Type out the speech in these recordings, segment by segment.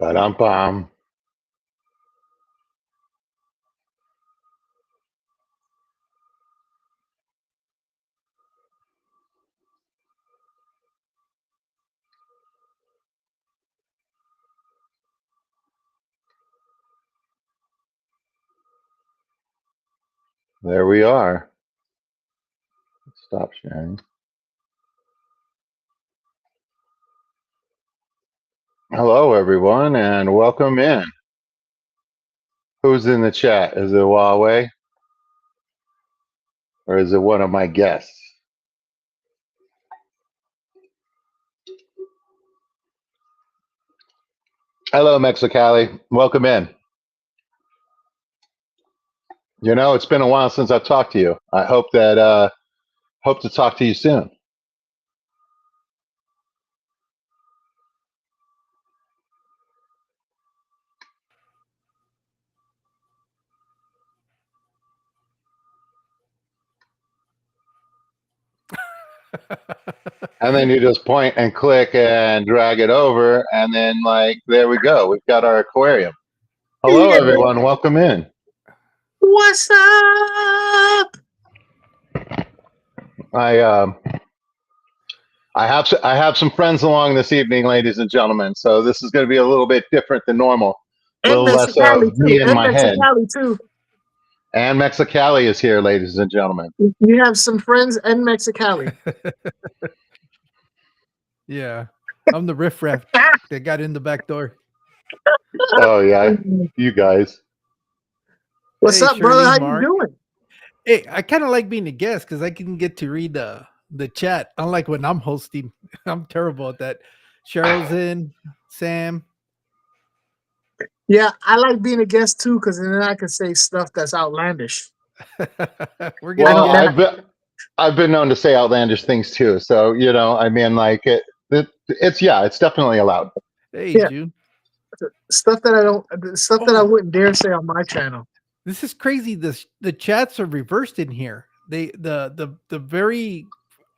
Ba-dum-bum. There we are. Stop sharing. Hello, everyone, and welcome in. Who's in the chat? Is it Huawei? Or is it one of my guests? Hello, Mexicali. Welcome in. You know, it's been a while since I've talked to you. I hope to talk to you soon. And then you just point and click and drag it over, and then there we go. We've got our aquarium. Hello, everyone. Welcome in. What's up? I have some friends along this evening, ladies and gentlemen. So this is going to be a little bit different than normal. A little less of me in my head. Too. And Mexicali is here, ladies and gentlemen. You have some friends and Mexicali. Yeah, I'm the riffraff that got in the back door. Oh yeah, you guys. What's up, brother? How you doing? Hey, I kind of like being a guest because I can get to read the chat. Unlike when I'm hosting, I'm terrible at that. Cheryl's in, Sam. Yeah, I like being a guest too because then I can say stuff that's outlandish. I've been known to say outlandish things too. So you know, I mean, it's definitely allowed. Hey, yeah. June. Stuff that I wouldn't dare say on my channel. This is crazy. The chats are reversed in here. The very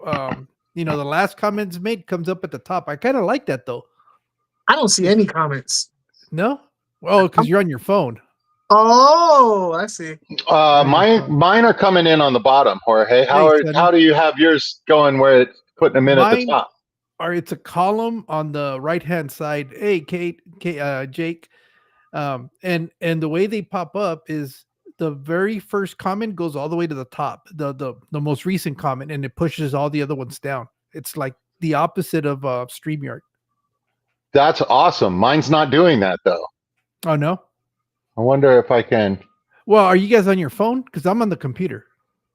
the last comments made comes up at the top. I kind of like that though. I don't see any comments. No? Well, because you're on your phone. Oh, I see. Mine are coming in on the bottom, Jorge. How do you have yours going where it's putting them in at the top? It's a column on the right-hand side. Hey, Jake. And the way they pop up is the very first comment goes all the way to the top, the most recent comment, and it pushes all the other ones down. It's like the opposite of StreamYard. That's awesome. Mine's not doing that though. Oh no? I wonder if I can. Well, are you guys on your phone? Because I'm on the computer.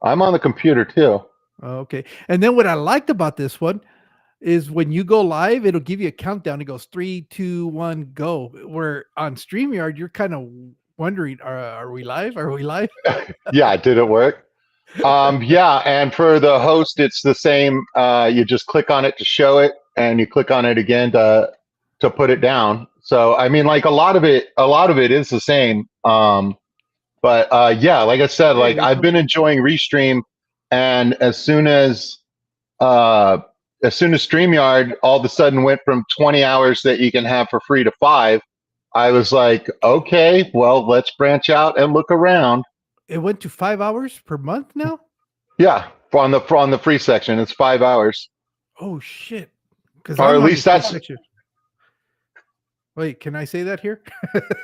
I'm on the computer too. Okay. And then what I liked about this one is when you go live, it'll give you a countdown. It goes 3, 2, 1, go. Where on StreamYard, you're kind of wondering, are we live? Are we live? Yeah, did it work? Yeah, and for the host, it's the same. You just click on it to show it, and you click on it again to put it down. So I mean, a lot of it is the same. But yeah, like I said, I've been enjoying Restream, and as soon as StreamYard all of a sudden went from 20 hours that you can have for free to 5, I was like, okay, well, let's branch out and look around. It went to 5 hours per month now? Yeah, on the free section, it's 5 hours. Oh shit! Or at least that's. Wait, can I say that here?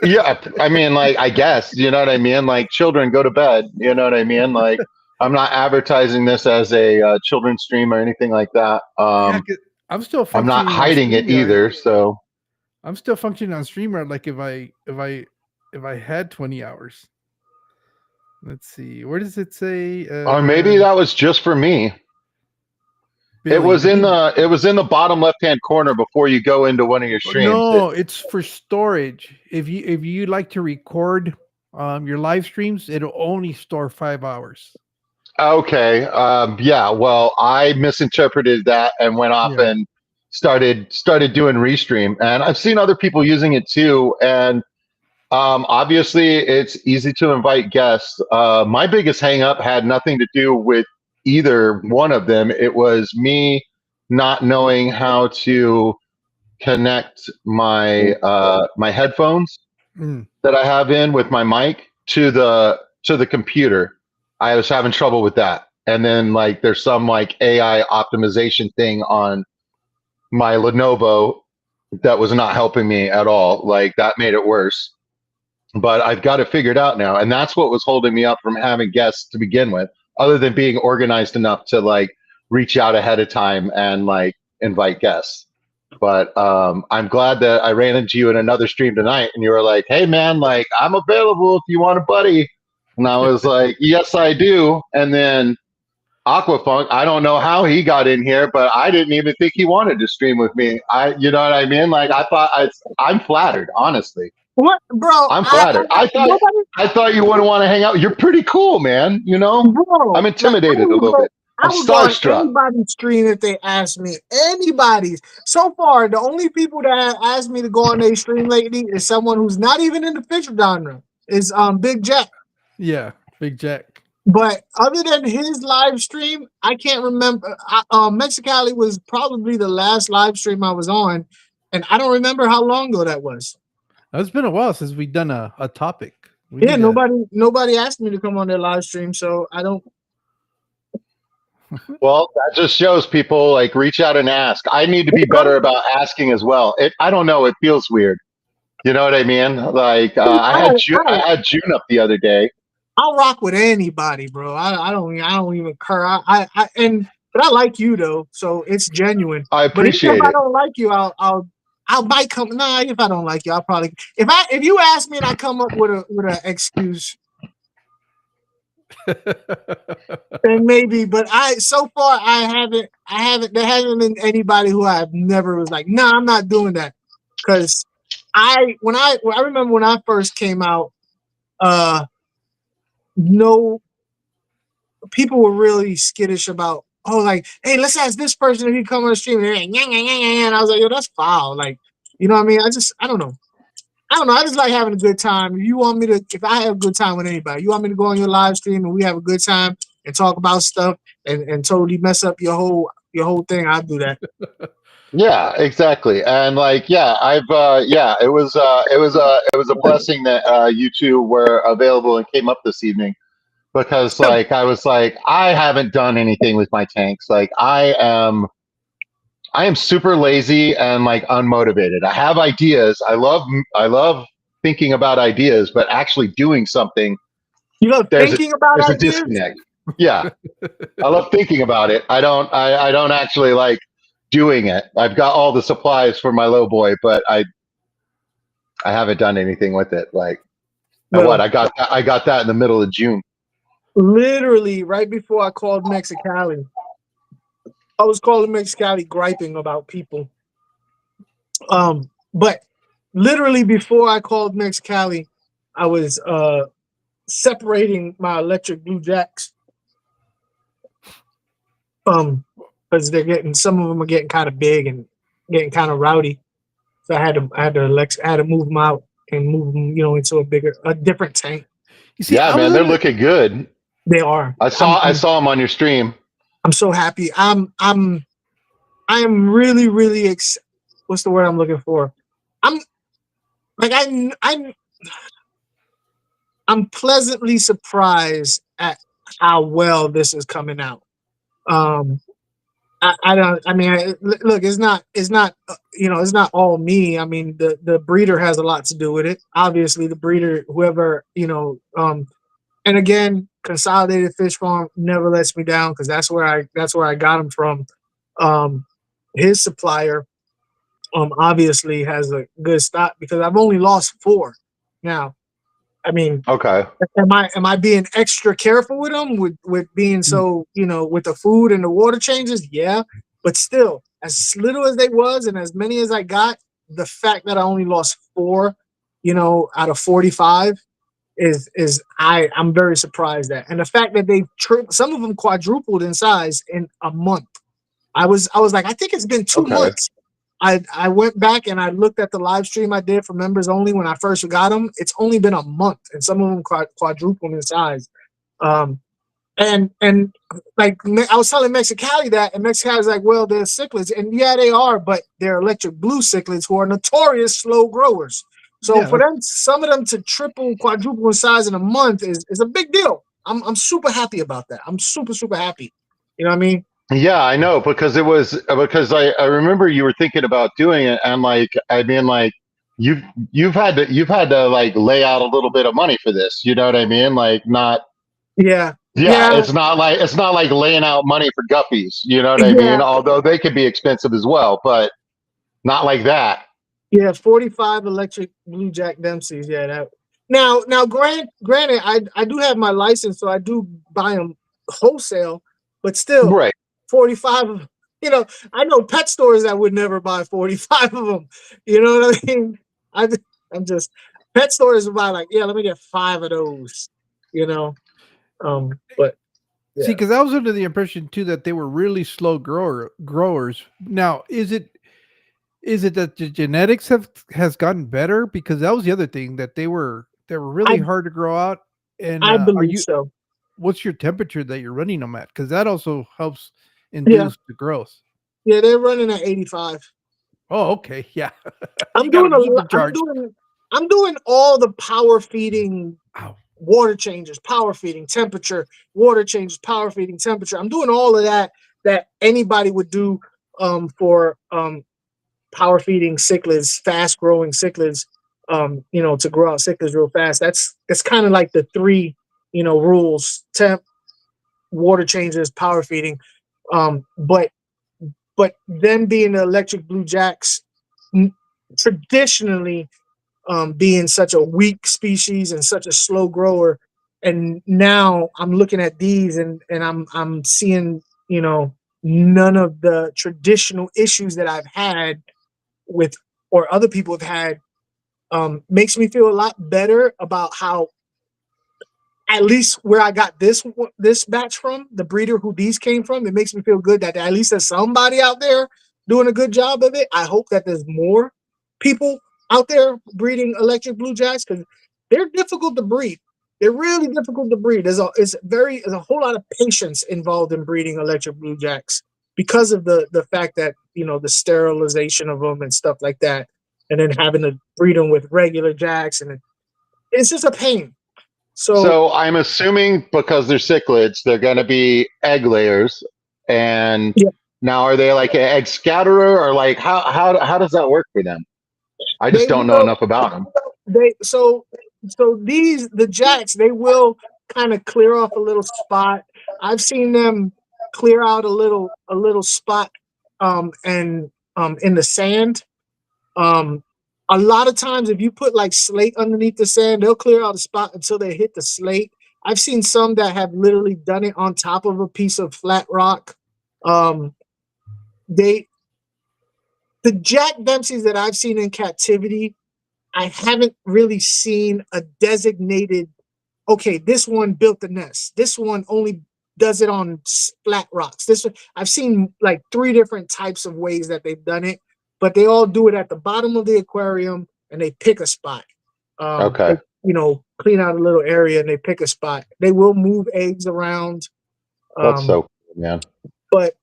Yeah, I mean, I guess, you know what I mean? Children go to bed, you know what I mean? I'm not advertising this as a children's stream or anything like that. I'm still. I'm not hiding it either. So I'm still functioning on StreamYard. Like if I had 20 hours. Let's see. Where does it say? Or maybe that was just for me. Billy, it was in the bottom left-hand corner before you go into one of your streams. No, it's for storage. If you like to record your live streams, it'll only store 5 hours. Okay. Yeah. Well, I misinterpreted that and went off and started doing Restream, and I've seen other people using it too. And obviously, it's easy to invite guests. My biggest hang-up had nothing to do with either one of them. It was me not knowing how to connect my my headphones Mm. that I have in with my mic to the computer. I was having trouble with that. And then like there's some like AI optimization thing on my Lenovo that was not helping me at all. Like that made it worse. But I've got it figured out now. And that's what was holding me up from having guests to begin with, other than being organized enough to like reach out ahead of time and like invite guests. But I'm glad that I ran into you in another stream tonight and you were like, hey man, like I'm available if you want a buddy. And I was like, yes, I do. And then Aquafunk, I don't know how he got in here, but I didn't even think he wanted to stream with me. You know what I mean? Like I'm flattered, honestly. What, bro? I'm flattered. I thought you wouldn't want to hang out. You're pretty cool, man. You know, Bro, I'm intimidated a little bit. I I'm would go on starstruck. anybody's stream if they asked me. Anybody's. So far, the only people that have asked me to go on their stream lately is someone who's not even in the fish genre. Is Big Jack. Yeah, Big Jack. But other than his live stream, I can't remember. Mexicali was probably the last live stream I was on, and I don't remember how long ago that was. It's been a while since we've done a topic. Yeah, nobody asked me to come on their live stream, so I don't. Well, that just shows people like reach out and ask. I need to be better about asking as well. I don't know. It feels weird. You know what I mean? Like I had June up the other day. I'll rock with anybody, bro. I don't even care. But I like you though, so it's genuine. I appreciate it. If I don't like you, I might come. Nah, if I don't like you, I'll probably. If you ask me and I come up with an excuse, then maybe. But so far I haven't. There hasn't been anybody who I've never was like, nah, I'm not doing that. Because I remember when I first came out, no, people were really skittish about. Oh, like, hey, let's ask this person if he come on the stream. And they're like, and I was like, yo, that's foul. Like, you know what I mean? I don't know. I just like having a good time. If I have a good time with anybody, you want me to go on your live stream and we have a good time and talk about stuff and totally mess up your whole thing, I'll do that. Yeah, exactly. And like, yeah, it was a blessing that you two were available and came up this evening. Because like I was like, I haven't done anything with my tanks. Like I am super lazy and like unmotivated. I have ideas. I love thinking about ideas, but actually doing something. You love thinking about there's ideas? a disconnect. Yeah. I love thinking about it. I don't actually like doing it. I've got all the supplies for my low boy, but I haven't done anything with it. Like what? I got that in the middle of June. Literally right before I called Mexicali. I was calling Mexicali griping about people. But literally before I called Mexicali, I was separating my electric Blue Jacks. Because some of them are getting kind of big and getting kind of rowdy. So I had to move them out and move them, into a different tank. You see, yeah, man, they're looking good. They are. I saw them on your stream. I'm so happy. I am really, really what's the word I'm looking for? I'm pleasantly surprised at how well this is coming out. Look, it's not all me. I mean, the breeder has a lot to do with it. Obviously, the breeder, whoever, and again, Consolidated Fish Farm never lets me down because that's where I got him from. His supplier, obviously has a good stock because I've only lost 4. Now, I mean, okay. Am I being extra careful with them with being so with the food and the water changes? Yeah, but still, as little as they was and as many as I got, the fact that I only lost 4, out of 45. I'm very surprised at, and the fact that they some of them quadrupled in size in a month. I was like, I think it's been 2 months. I went back and I looked at the live stream I did for members only when I first got them. It's only been a month, and some of them quadrupled in size. And like I was telling Mexicali that, and Mexicali's like, well, they're cichlids, and yeah, they are, but they're electric blue cichlids who are notorious slow growers. So Yeah, for them, some of them to triple, quadruple in size in a month is a big deal. I'm super happy about that. I'm super happy. You know what I mean? Yeah, I know because it was because I remember you were thinking about doing it, and like I mean like you've you've had to like lay out a little bit of money for this. You know what I mean? Like not Yeah, yeah, yeah, it's not like laying out money for guppies. You know what I yeah, mean? Although they could be expensive as well, but not like that. yeah. 45 electric blue Jack Dempseys. Yeah, that. Now, granted, I do have my license, so I do buy them wholesale, but still, Right. 45 of, I know pet stores that would never buy 45 of them. You know what I mean? I, I'm just, pet stores would buy like, yeah, let me get 5 of those, you know? But see, yeah, because I was under the impression too that they were really slow growers. Now, is it that the genetics has gotten better? Because that was the other thing that they were really I, hard to grow out. And I are believe you so. what's your temperature that you're running them at? Because that also helps Yeah. induce the growth. Yeah, they're running at 85. Oh, okay, yeah. You I'm got doing them supercharged. I'm doing all the power feeding Wow. water changes, power feeding, temperature, water changes, power feeding, temperature. I'm doing all of that anybody would do for power feeding cichlids, fast growing cichlids, to grow out cichlids real fast. That's kind of like the three, rules: temp, water changes, power feeding. But them being the electric blue jacks, traditionally being such a weak species and such a slow grower, and now I'm looking at these and I'm seeing none of the traditional issues that I've had with or other people have had, makes me feel a lot better about how, at least where I got this batch from, the breeder who these came from. It makes me feel good that at least there's somebody out there doing a good job of it. I hope that there's more people out there breeding electric blue jacks, because they're difficult to breed. They're really difficult to breed. There's a whole lot of patience involved in breeding electric blue jacks because of the fact that the sterilization of them and stuff like that, and then having to breed them with regular jacks, and it's just a pain. So So I'm assuming because they're cichlids, they're going to be egg layers. And yeah, now, are they like an egg scatterer, or like how does that work for them? I just they don't know will enough about them. they so these the jacks, they will kind of clear off a little spot. I've seen them clear out a little spot and in the sand. A lot of times if you put like slate underneath the sand, they'll clear out a spot until they hit the slate. I've seen some that have literally done it on top of a piece of flat rock. Um they the Jack Dempseys that I've seen in captivity, I haven't really seen a designated, okay, this one built the nest. This one only does it on flat rocks. I've seen like 3 different types of ways that they've done it, but they all do it at the bottom of the aquarium and they pick a spot. Okay. They, clean out a little area and they pick a spot. They will move eggs around, That's um, so cool, man. but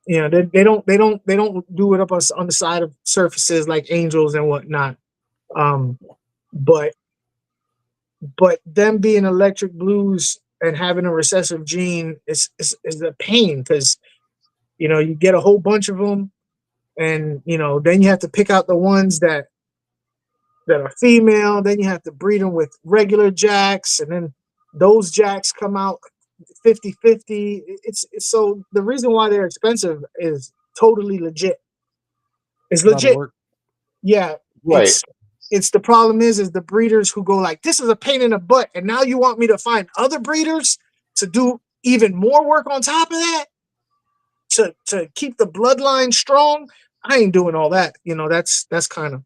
they don't do it up on the side of surfaces like angels and whatnot. Um, but them being electric blues and having a recessive gene is a pain, because you get a whole bunch of them, and then you have to pick out the ones that are female. Then you have to breed them with regular jacks, and then those jacks come out 50-50. It's so the reason why they're expensive is totally legit. It's A lot of legit. work. Yeah, Right. it's the problem is the breeders who go like, this is a pain in the butt, and now you want me to find other breeders to do even more work on top of that to keep the bloodline strong. I ain't doing all that. That's kind of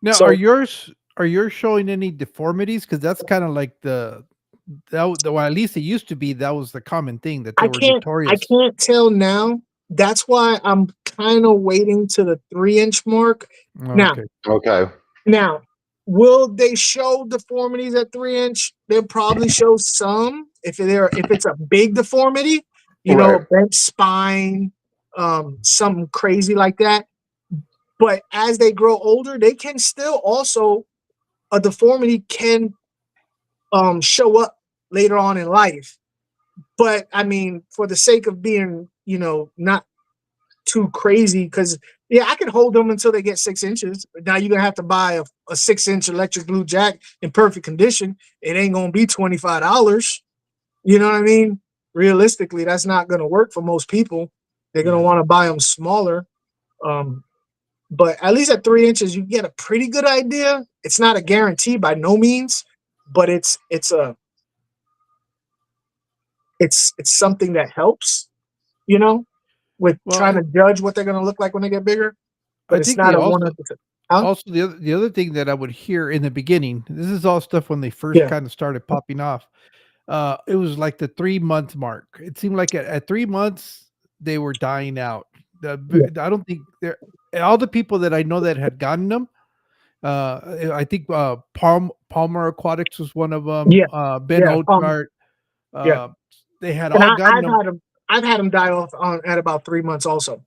Now, so. are yours showing any deformities? Because that's kind of like well, at least it used to be that was the common thing that they I were can't I notorious. can't tell now. That's why I'm kind of waiting to the 3-inch mark. Oh, Now, okay. Okay. Now, will they show deformities at 3-inch? They'll probably show some, if it's a big deformity, you know, a bent spine, something crazy like that. But as they grow older, they can still also, a deformity can show up later on in life. But I mean, for the sake of being, you know, not too crazy, because yeah, I can hold them until they get 6 inches. But now you're gonna have to buy a 6-inch electric blue jack in perfect condition. It ain't gonna be $25. You know what I mean? Realistically, that's not gonna work for most people. They're gonna want to buy them smaller. But at least at 3 inches, you get a pretty good idea. It's not a guarantee by no means, but it's something that helps, you know, with trying to judge what they're going to look like when they get bigger. But it's not a 100%. Also, the other thing that I would hear in the beginning, this is all stuff when they first kind of started popping off. It was like the 3-month mark. It seemed like at 3 months they were dying out. I don't think all the people that I know that had gotten them. I think Palmer Aquatics was one of them. Ben Ochart. They had all gotten them. I've had them die off at about 3 months also.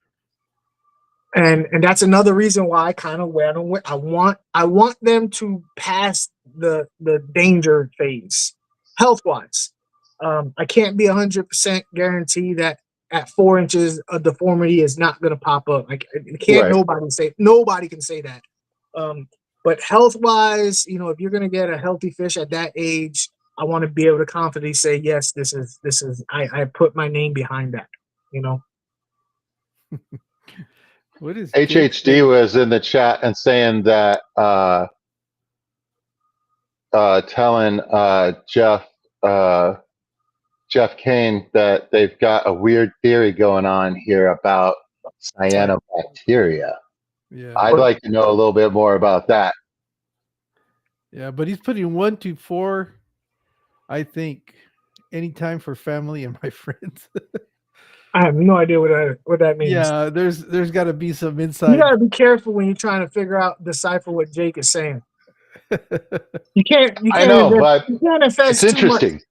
And that's another reason why I kind of wear them. I want them to pass the danger phase, health wise. I can't be 100% guarantee that at 4 inches a deformity is not going to pop up. Like, nobody can say that. But health wise, you know, if you're going to get a healthy fish at that age, I want to be able to confidently say, yes, this is I put my name behind that, you know. What is HHD was in the chat and saying that telling Jeff Kane that they've got a weird theory going on here about cyanobacteria. Yeah, I'd like to know a little bit more about that. Yeah, but he's putting 1 to 4, I think, anytime for family and my friends. I have no idea what that means. Yeah, there's got to be some inside. You got to be careful when you're trying to decipher what Jake is saying. You can't. I know, but you can't invest it's too much. interesting.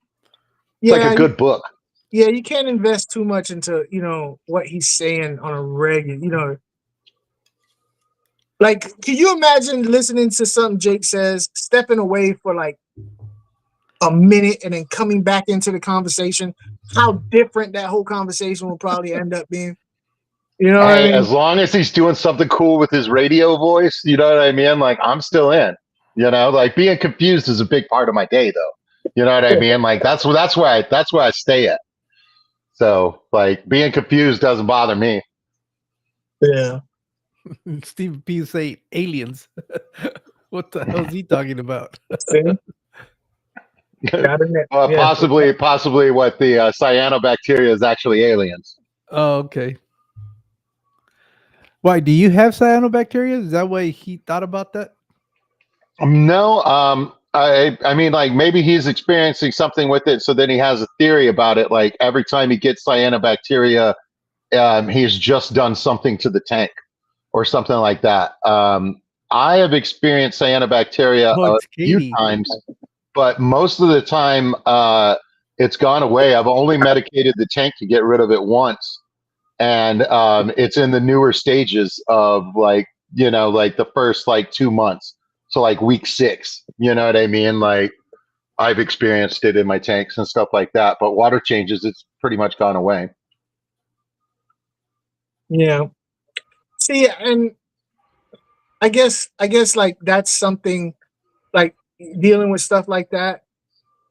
It's like a good book. Yeah, you can't invest too much into, you know, what he's saying on a regular, you know. Like, can you imagine listening to something Jake says, stepping away for like a minute and then coming back into the conversation? How different that whole conversation will probably end up being. You know what I mean? As long as he's doing something cool with his radio voice, you know what I mean? Like, I'm still in. You know, like, being confused is a big part of my day, though. You know what I mean? Like, that's where I stay at. So, like, being confused doesn't bother me. Yeah. Steve P say aliens. What the hell is he talking about? Possibly what the cyanobacteria is actually aliens. Oh, okay. Why, do you have cyanobacteria? Is that why he thought about that? No, I mean, like, maybe he's experiencing something with it, so then he has a theory about it. Like, every time he gets cyanobacteria, he's just done something to the tank or something like that. I have experienced cyanobacteria a few times, but most of the time it's gone away. I've only medicated the tank to get rid of it once. And it's in the newer stages of, like, you know, like the first like 2 months. So like week 6, you know what I mean? Like, I've experienced it in my tanks and stuff like that, but water changes, it's pretty much gone away. Yeah. See, and I guess like that's something, like, dealing with stuff like that.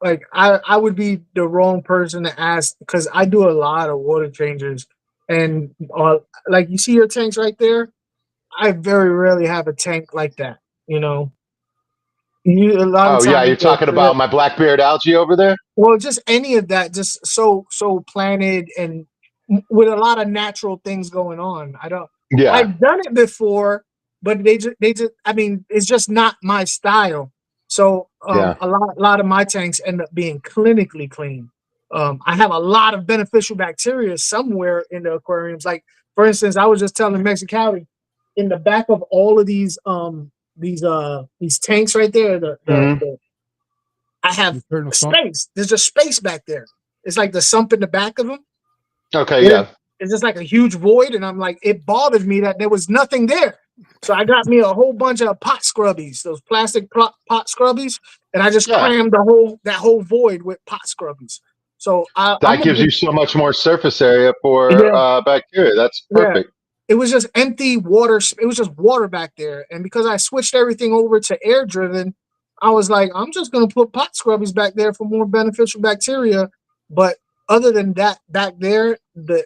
Like, I would be the wrong person to ask, because I do a lot of water changes, and like, you see your tanks right there. I very rarely have a tank like that. You know, you're talking about my blackbeard algae over there. Well, just any of that, just so planted and with a lot of natural things going on. I've done it before, but they just I mean, it's just not my style. So a lot of my tanks end up being clinically clean. I have a lot of beneficial bacteria somewhere in the aquariums. Like, for instance, I was just telling Mexicali, in the back of all of these tanks right there, I have Internal sump. space. There's just space back there. It's like the sump in the back of them. Okay, yeah. It's just like a huge void, and I'm like, it bothered me that there was nothing there. So I got me a whole bunch of pot scrubbies, those plastic pot scrubbies, and I just crammed that whole void with pot scrubbies. So that gives you so much more surface area for bacteria. That's perfect. Yeah. It was just empty water. It was just water back there, and because I switched everything over to air driven, I was like, I'm just gonna put pot scrubbies back there for more beneficial bacteria. But other than that, back there, the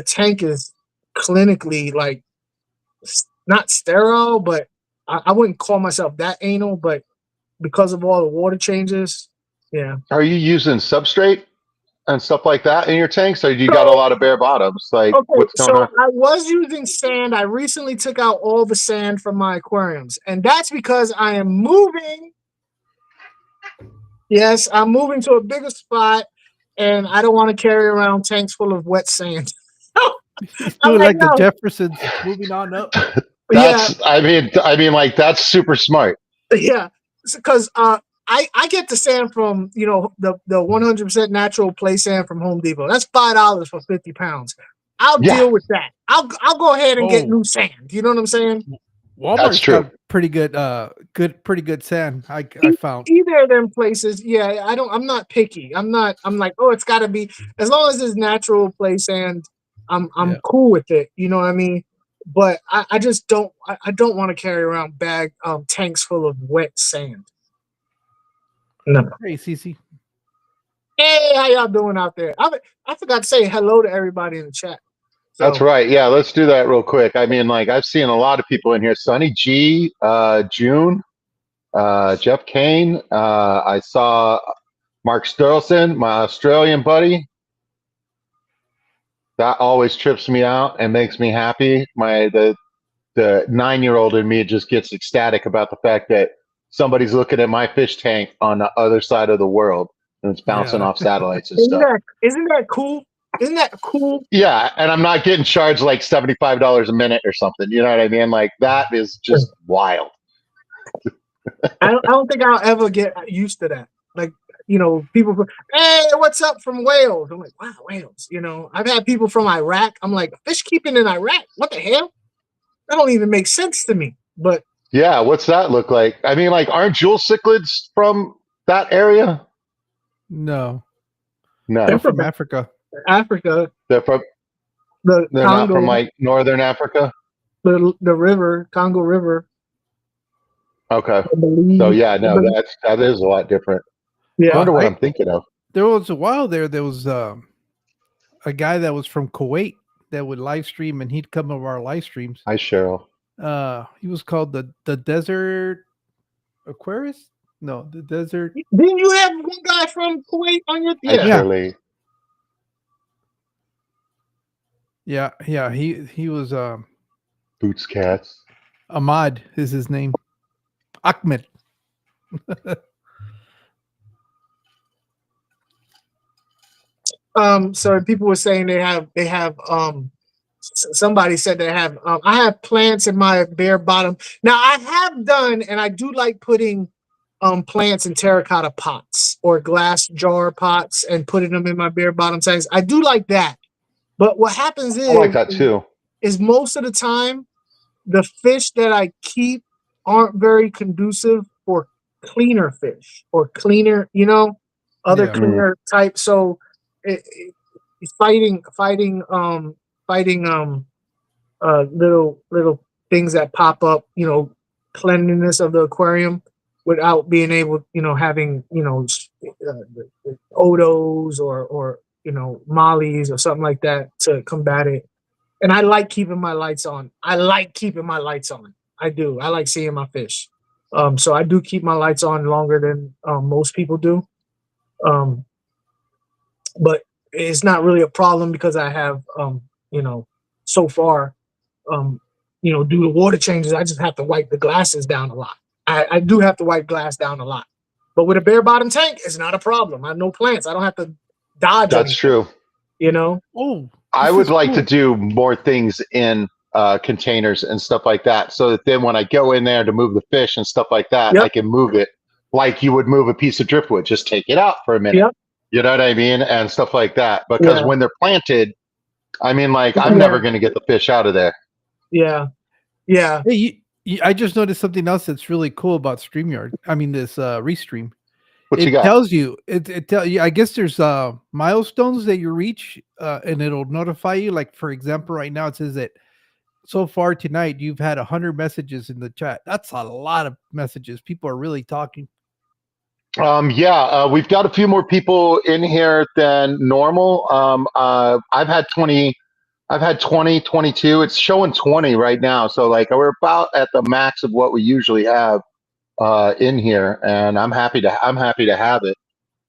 tank is clinically like not sterile, but I wouldn't call myself that anal, but because of all the water changes, yeah. Are you using substrate and stuff like that in your tanks, or do you got a lot of bare bottoms? Like, what's going on? I was using sand. I recently took out all the sand from my aquariums, and that's because I am moving. Yes, I'm moving to a bigger spot, and I don't want to carry around tanks full of wet sand. Doing like the Jeffersons, moving on up. That's, I mean, like, that's super smart. Yeah, because I get the sand from, you know, the 100% natural play sand from Home Depot. That's $5 for 50 pounds. I'll deal with that. I'll go ahead and get new sand. You know what I'm saying? Walmart's got pretty good sand. I found either of them places. Yeah, I'm not picky. I'm like, oh, it's got to be, as long as it's natural play sand. I'm cool with it. You know what I mean? But I just don't. I don't want to carry around tanks full of wet sand. No. Hey, Cece. Hey, how y'all doing out there? I forgot to say hello to everybody in the chat. So. That's right. Yeah, let's do that real quick. I mean, like, I've seen a lot of people in here. Sonny G, June, Jeff Kane. I saw Mark Sterlson, my Australian buddy. That always trips me out and makes me happy. The 9-year-old in me just gets ecstatic about the fact that somebody's looking at my fish tank on the other side of the world and it's bouncing off satellites and stuff. Isn't that cool? Isn't that cool? Yeah, and I'm not getting charged like $75 a minute or something. You know what I mean? Like, that is just wild. I don't think I'll ever get used to that. Like, you know, people, hey, what's up from Wales? I'm like, wow, Wales. You know, I've had people from Iraq. I'm like, fish keeping in Iraq? What the hell? That don't even make sense to me. But yeah, what's that look like? I mean, like, aren't jewel cichlids from that area? No, they're from Africa. Africa. They're Congo, not from like northern Africa. The river, Congo River. Okay. So yeah, no, that is a lot different. Yeah. I wonder what I'm thinking of. There was a while there was a guy that was from Kuwait that would live stream, and he'd come over our live streams. Hi, Cheryl. He was called the Desert Aquarius. No, the Desert. Didn't you have one guy from Kuwait on your? Yeah. He was Boots Cats. Ahmad is his name. Ahmed. So people were saying they have somebody said they have I have plants in my bare bottom. Now I have done, and I do like putting plants in terracotta pots or glass jar pots and putting them in my bare bottom tanks. I do like that. But what happens is, I like that too. Is most of the time the fish that I keep aren't very conducive for cleaner fish or cleaner, you know, other cleaner type. So it's fighting little things that pop up, you know, cleanliness of the aquarium without being able, you know, having, you know, odos or you know, mollies or something like that to combat it. And I like keeping my lights on. I do. I like seeing my fish. So I do keep my lights on longer than most people do. But it's not really a problem because I have, you know, so far, you know, due to water changes, I just have to wipe the glasses down a lot. I do have to wipe glass down a lot. But with a bare bottom tank, it's not a problem. I have no plants. I don't have to dodge. That's true. You know? Oh, I would like to do more things in containers and stuff like that, so that then when I go in there to move the fish and stuff like that, I can move it like you would move a piece of driftwood, just take it out for a minute. Yep. You know what I mean? And stuff like that. Because Yeah. when they're planted, I mean, like, I'm never going to get the fish out of there. Yeah. Yeah. Hey, I just noticed something else that's really cool about StreamYard. I mean, this Restream. What It you got? tells you, it tell you, I guess there's milestones that you reach, and it'll notify you. Like, for example, right now it says that so far tonight you've had 100 messages in the chat. That's a lot of messages. People are really talking. We've got a few more people in here than normal. I've had 20, 22. It's showing 20 right now. So like we're about at the max of what we usually have in here, and I'm happy to have it.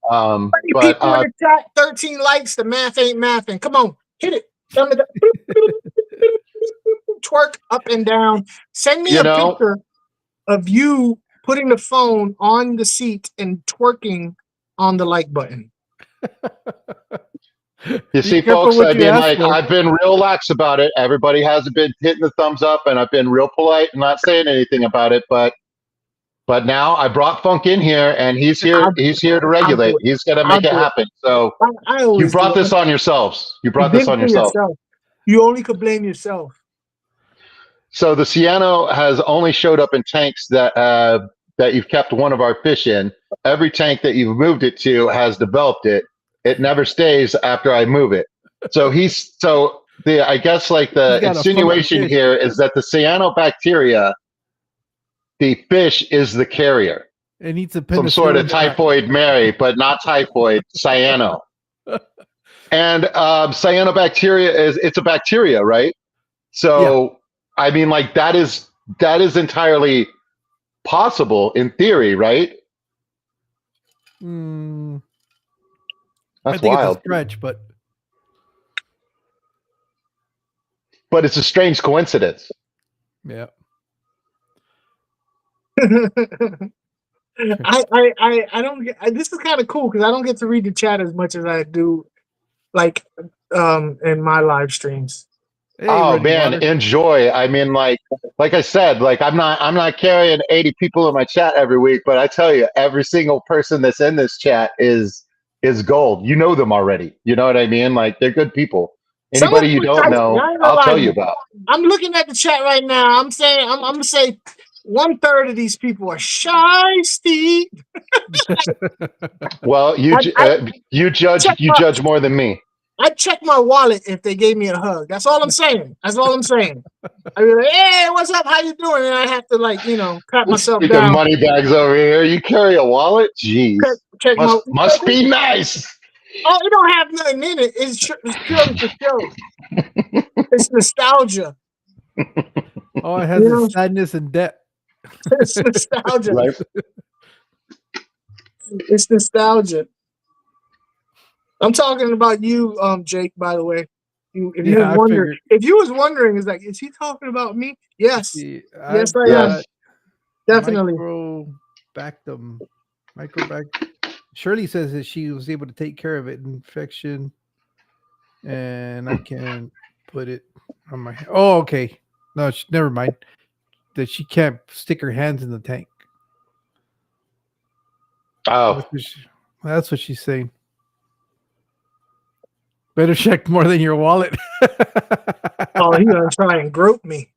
But people in the chat, 13 likes. The math ain't mathing. Come on, hit it. Twerk up and down. Send me a picture of you putting the phone on the seat and twerking on the like button. You see, folks, I've been real lax about it. Everybody hasn't been hitting the thumbs up, and I've been real polite and not saying anything about it. But now I brought Funk in here, and he's here. He's here to regulate. He's going to make it happen. So you brought this on yourselves. You brought this on yourself. You only could blame yourself. So the Ciano has only showed up in tanks that you've kept one of our fish in. Every tank that you've moved it to has developed it. It never stays after I move it. So I guess like the insinuation here is that the cyanobacteria, the fish is the carrier. It needs some sort of typhoid Mary, but not typhoid, cyano. And cyanobacteria it's a bacteria, right? So yeah. I mean, like that is entirely possible in theory, right? That's I think wild. It's a stretch, but it's a strange coincidence. Yeah. I don't get. This is kind of cool because I don't get to read the chat as much as I do, like in my live streams. Hey, oh man, enjoy. I mean, like I said, like I'm not carrying 80 people in my chat every week, but I tell you, every single person that's in this chat is gold. You know them already. You know what I mean? Like they're good people. Anybody you don't know, I'll tell you about. I'm looking at the chat right now. I'm saying I'm gonna say 1/3 of these people are shy, Steve. Well, you judge more than me. I'd check my wallet if they gave me a hug. That's all I'm saying. I'd be like, "Hey, what's up? How you doing?" And I have to pat myself down. Money bags over here. You carry a wallet? Jeez. Must be nice. Oh, it don't have nothing in it. It's purely for show. It's nostalgia. Oh, it has sadness and debt. It's nostalgia. Right? It's nostalgia. I'm talking about you, Jake, by the way. If you was wondering, it's like, is he talking about me? Yes. Yes, I am. Definitely. Microbacterium. Shirley says that she was able to take care of it, infection, and I can put it on my. Oh, okay. No, never mind. That she can't stick her hands in the tank. Oh, that's what she's saying. Better check more than your wallet. Oh, he's gonna try and grope me.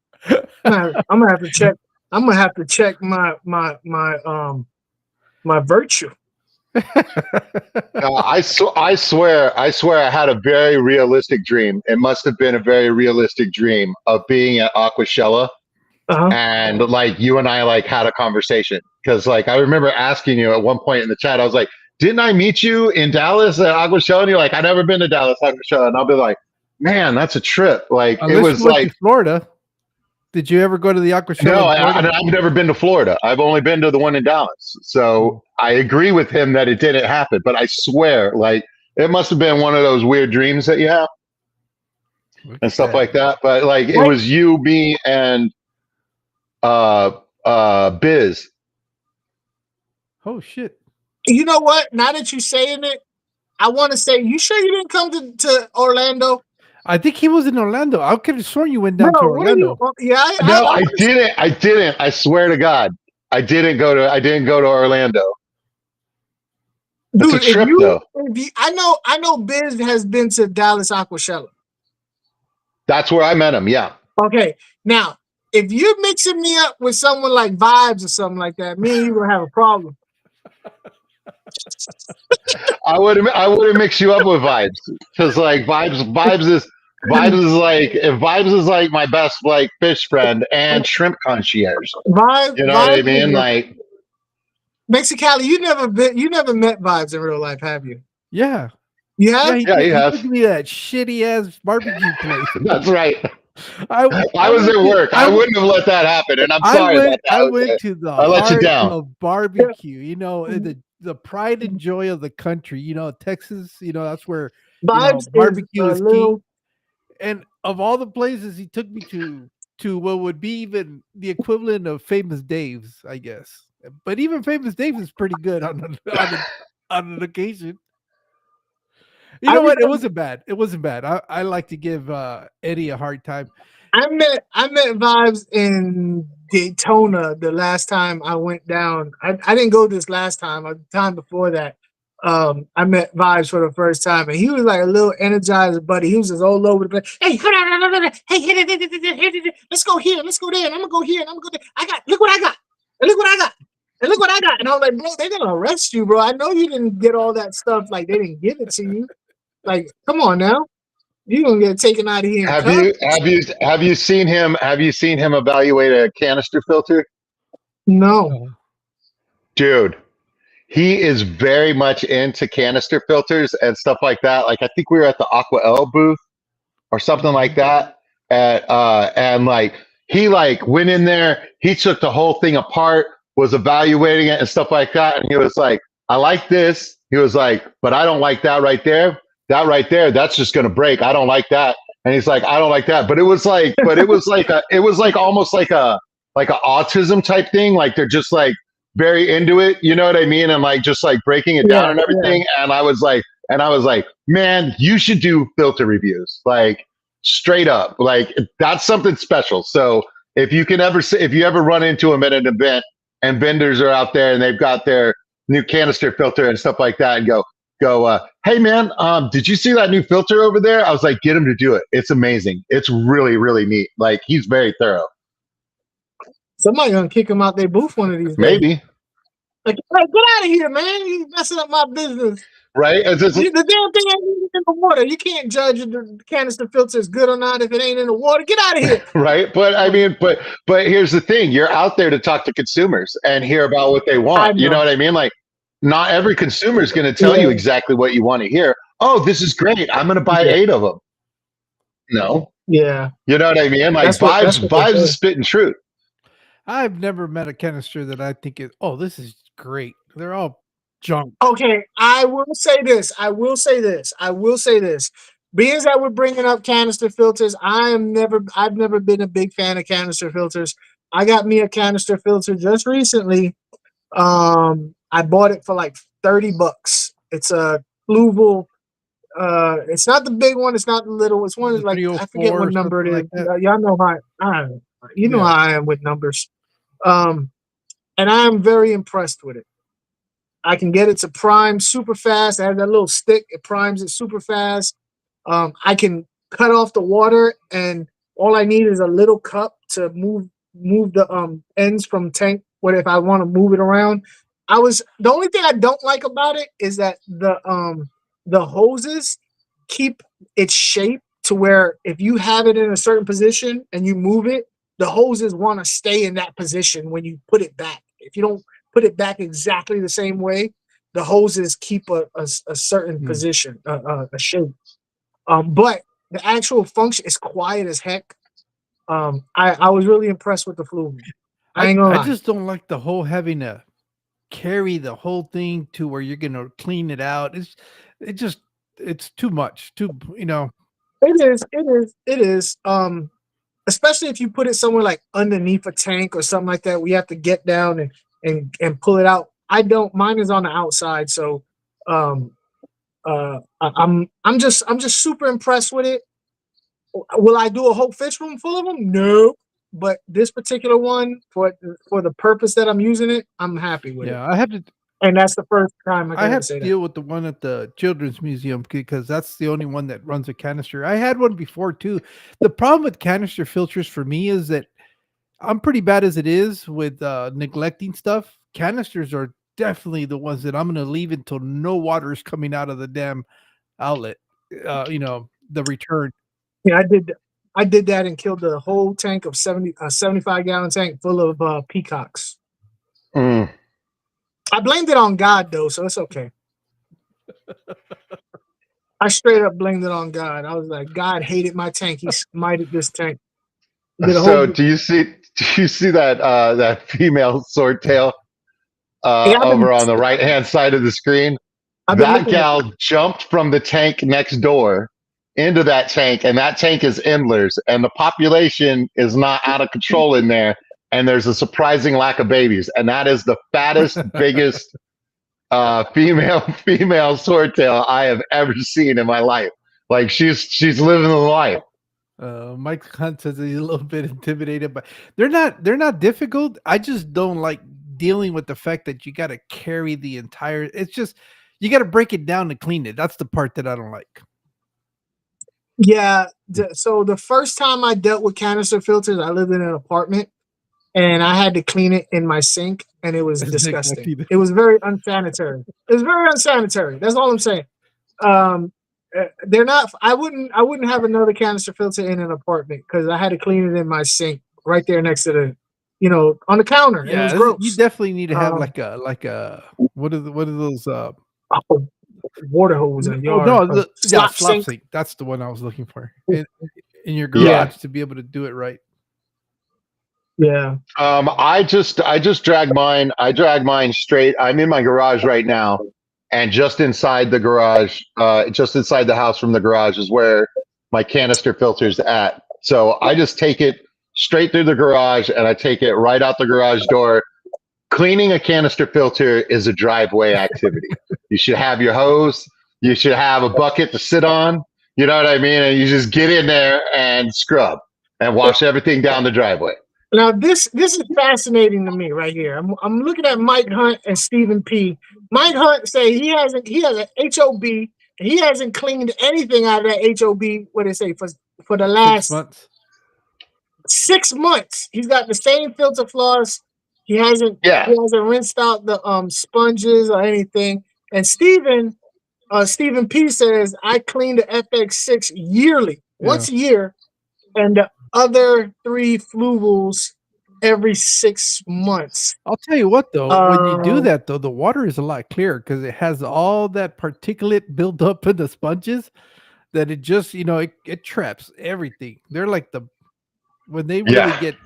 I'm gonna have to check. I'm gonna have to check my virtue. I swear I had a very realistic dream. It must have been a very realistic dream of being at Aquashella. And like you and I like had a conversation because like I remember asking you at one point in the chat, I was like, didn't I meet you in Dallas at Aquashella? And you're like, I never been to Dallas Aquashella. And I'll be like, man, that's a trip. Like unless it was like Florida. Did you ever go to the Aquashella? No, I've never been to Florida. I've only been to the one in Dallas. So I agree with him that it didn't happen, but I swear, like it must have been one of those weird dreams that you have and stuff like that. But like it was you, me, and Biz. Oh shit. You know what? Now that you're saying it, I want to say, you sure you didn't come to Orlando? I think he was in Orlando. I could have sworn you went down to Orlando. I didn't. I swear to God, I didn't go to Orlando. It's a Dude, trip though. I know Biz has been to Dallas Aquashella. That's where I met him. Yeah. Okay, now if you're mixing me up with someone like Vibes or something like that, me and you gonna have a problem. I would mix you up with Vibes because like Vibes is like my best like fish friend and shrimp concierge. You know what I mean? Like Mexicali, you never met Vibes in real life, have you? Yeah. You have? He took me to that shitty ass barbecue place. that's right. I was at work. I wouldn't have let that happen, and I'm sorry about that. I went to the I let you down. of barbecue. You know, the pride and joy of the country. You know, Texas. You know, that's where Vibes barbecue is little... key. And of all the places he took me to what would be even the equivalent of Famous Dave's, I guess. But even Famous Dave's is pretty good on an occasion. You know what? It wasn't bad. It wasn't bad. I like to give Eddie a hard time. I met Vibes in Daytona the last time I went down. I didn't go this last time. The time before that, I met Vibes for the first time, and he was like a little energizer buddy. He was just all over the place. Hey, hey, let's go here, let's go there, and I'm gonna go here, and I'm gonna go there. Look what I got, and look what I got, and look what I got. And I was like, bro, they're gonna arrest you, bro. I know you didn't get all that stuff. Like they didn't give it to you. Like, come on now. You're gonna get taken out of here. Have you seen him evaluate a canister filter? No. Dude, he is very much into canister filters and stuff like that. Like I think we were at the Aqua L booth or something like that. And like he like went in there, he took the whole thing apart, was evaluating it and stuff like that. And he was like, I like this. He was like, but I don't like that right there. That right there, that's just gonna break. I don't like that. And he's like, I don't like that. But it was like almost like a autism type thing. Like they're just like very into it, you know what I mean? And like just like breaking it down and everything. Yeah. And I was like, man, you should do filter reviews, like straight up. Like that's something special. So if you ever run into them at an event and vendors are out there and they've got their new canister filter and stuff like that, and go, hey man, did you see that new filter over there? I was like, get him to do it. It's amazing. It's really, really neat. Like he's very thorough. Somebody gonna kick him out their booth one of these days. Maybe. Like, get out of here, man. You messing up my business. Right? The damn thing ain't in the water. You can't judge if the canister filter is good or not if it ain't in the water. Get out of here. Right? But I mean, but here's the thing. You're out there to talk to consumers and hear about what they want. You know what I mean? Like not every consumer is going to tell you exactly what you want to hear. Oh, this is great. I'm going to buy 8 of them. No. Yeah. You know what I mean? Like Vibes is spitting truth. I've never met a canister that I think is, oh, this is great. They're all junk. Okay, I will say this. Being that we're bringing up canister filters, I've never been a big fan of canister filters. I got me a canister filter just recently. I bought it for like $30. It's a Louisville. It's not the big one. It's not the little. It's one like I forget what number it is. Like y'all know how how I am with numbers. And I am very impressed with it. I can get it to prime super fast. I have that little stick. It primes it super fast. I can cut off the water, and all I need is a little cup to move the ends from tank. What if I want to move it around? The only thing I don't like about it is that the hoses keep its shape to where if you have it in a certain position and you move it, the hoses want to stay in that position when you put it back. If you don't put it back exactly the same way, the hoses keep a certain position, a shape. But the actual function is quiet as heck. I was really impressed with the Flume. I just don't like the whole having to carry the whole thing to where you're gonna clean it out. It's too much. It is. Especially if you put it somewhere like underneath a tank or something like that, we have to get down and pull it out. Mine is on the outside, so I'm just super impressed with it. Will I do a whole fish room full of them? No. But this particular one, for the purpose that I'm using it, I'm happy with it. Yeah, And that's the first time I I can ever had say to that. deal with the one at the Children's Museum because that's the only one that runs a canister. I had one before too. The problem with canister filters for me is that I'm pretty bad as it is with neglecting stuff. Canisters are definitely the ones that I'm going to leave until no water is coming out of the damn outlet. The return. Yeah, I did that and killed the whole tank of 75-gallon tank full of peacocks. Mm. I blamed it on God though, so it's okay. I straight up blamed it on God. I was like, God hated my tank. He smited this tank. He did a So whole. do you see that female swordtail Yeah, over on the right hand side of the screen? I've been That looking at. gal jumped from the tank next door into that tank, and that tank is endless, and the population is not out of control in there, and there's a surprising lack of babies, and that is the fattest, biggest female swordtail I have ever seen in my life. Like she's living the life. Mike Hunt says he's a little bit intimidated, but they're not difficult. I just don't like dealing with the fact that you got to carry the entire. It's just you got to break it down to clean it. That's the part that I don't like. Yeah. So the first time I dealt with canister filters, I lived in an apartment, and I had to clean it in my sink, and it was disgusting. It was very unsanitary. It was very unsanitary. That's all I'm saying. They're not. I wouldn't have another canister filter in an apartment because I had to clean it in my sink right there next to the, on the counter, and it was gross. You definitely need to have like a what are those water hose in a yard. Slop sink. That's the one I was looking for in your garage to be able to do it right. Yeah. I just drag mine. I drag mine straight. I'm in my garage right now, and just inside the garage, just inside the house from the garage is where my canister filter's at. So I just take it straight through the garage, and I take it right out the garage door. Cleaning a canister filter is a driveway activity. You should have your hose. You should have a bucket to sit on. You know what I mean? And you just get in there and scrub and wash everything down the driveway. Now this is fascinating to me right here. I'm looking at Mike Hunt and Stephen P. Mike Hunt say he has an HOB. He hasn't cleaned anything out of that HOB. What they say for the last 6 months. 6 months. He's got the same filter floss. He hasn't rinsed out the sponges or anything. And Stephen P says I clean the FX6 yearly, once a year, and the other 3 fluvials every 6 months. I'll tell you what though, when you do that though, the water is a lot clearer because it has all that particulate built up in the sponges that it just it traps everything. They're like when they really get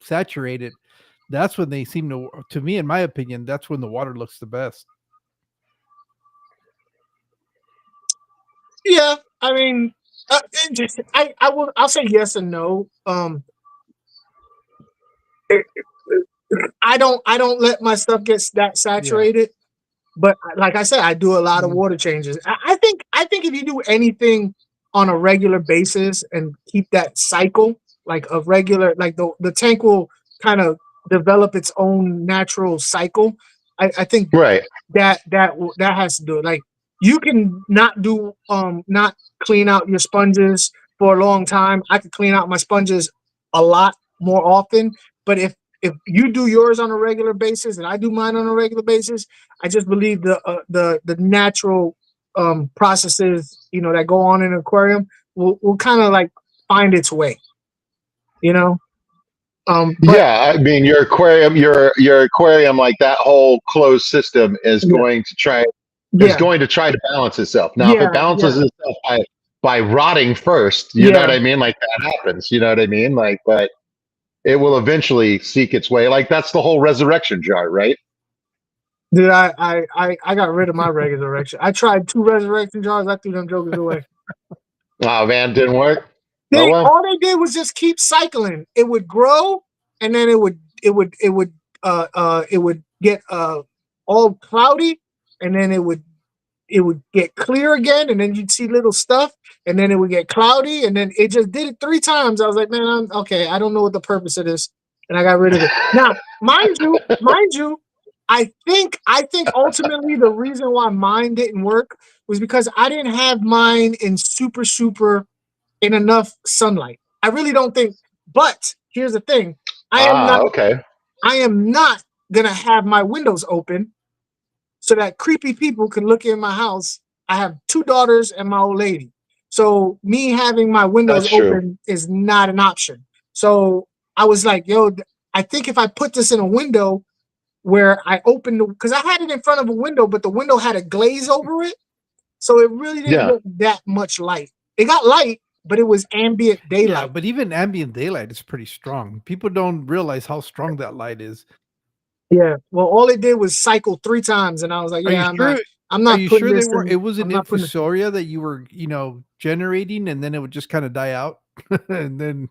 saturated, that's when they seem to me, in my opinion, that's when the water looks the best. Yeah, I mean, I'll say yes and no. I don't let my stuff get that saturated, but like I said, I do a lot of water changes. I think if you do anything on a regular basis and keep that cycle like of regular, like the tank will kind of develop its own natural cycle. I think that has to do it. Like you can not clean out your sponges for a long time. I could clean out my sponges a lot more often, but if you do yours on a regular basis and I do mine on a regular basis, I just believe the natural processes that go on in an aquarium will kind of like find its way. I mean your aquarium, like that whole closed system is going to try to balance itself. Now, if it balances itself by rotting first, you know what I mean? Like that happens, you know what I mean? Like, but it will eventually seek its way. Like that's the whole resurrection jar, right? Dude, I got rid of my resurrection. I tried 2 resurrection jars. I threw them jokers away. Oh man, didn't work. All they did was just keep cycling. It would grow, and then it would get all cloudy, and then it would get clear again, and then you'd see little stuff, and then it would get cloudy, and then it just did it 3 times. I was like, man, I don't know what the purpose of this, and I got rid of it. Now, mind you, I think ultimately the reason why mine didn't work was because I didn't have mine in super in enough sunlight. I really don't think. But here's the thing: I am not. Okay. I am not gonna have my windows open so that creepy people can look in my house. I have 2 daughters and my old lady. So me having my windows That's true. open is not an option. So I was like, yo, I think if I put this in a window where I opened because I had it in front of a window, but the window had a glaze over it. So it really didn't Yeah. get that much light. It got light, but it was ambient Yeah, daylight. but even ambient daylight is pretty strong. People don't realize how strong that light is. Yeah. Well, all it did was cycle 3 times, and I was like, Are you yeah, sure? I'm Are not you putting sure they this were? in. It was an I'm not putting this in. infusoria that you were, generating, and then it would just kind of die out, and then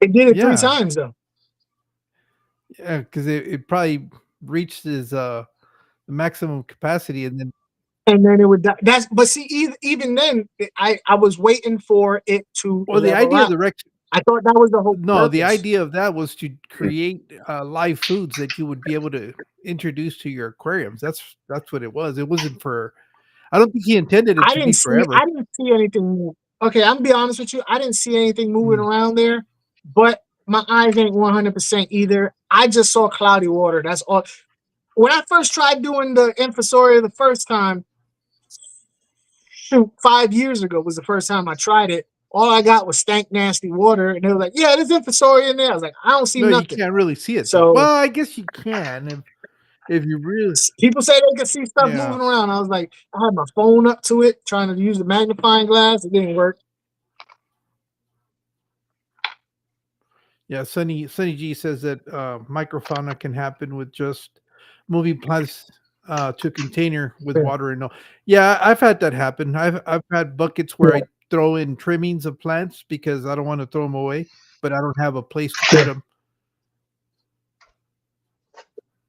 It did it 3 yeah, times though. yeah, because it probably reached its maximum capacity, and then And then it would die. But see, even then, I was waiting for it to well, the level idea of out. the rec I thought that was the whole no, the purpose. idea of that was to create live foods that you would be able to introduce to your aquariums. That's what it was. It wasn't for. I don't think he intended it I to didn't be see forever. I didn't see anything move. Okay, I'm gonna be honest with you. I didn't see anything moving Mm. around there, but my eyes ain't 100% either. I just saw cloudy water. That's all. When I first tried doing the infusoria the first time, shoot, 5 years ago was the first time I tried it. All I got was stank, nasty water, and they were like, "Yeah, there's infusoria in there." I was like, "I don't see No, you nothing." can't really see it though. So Well, I guess you can if you really people say they could see stuff yeah. moving around. I was like, I had my phone up to it, trying to use the magnifying glass. It didn't work. Yeah, Sunny G says that microfauna can happen with just moving plants to a container with Yeah. water and all. Yeah, I've had that happen. I've had buckets where I throw in trimmings of plants because I don't want to throw them away, but I don't have a place to put them.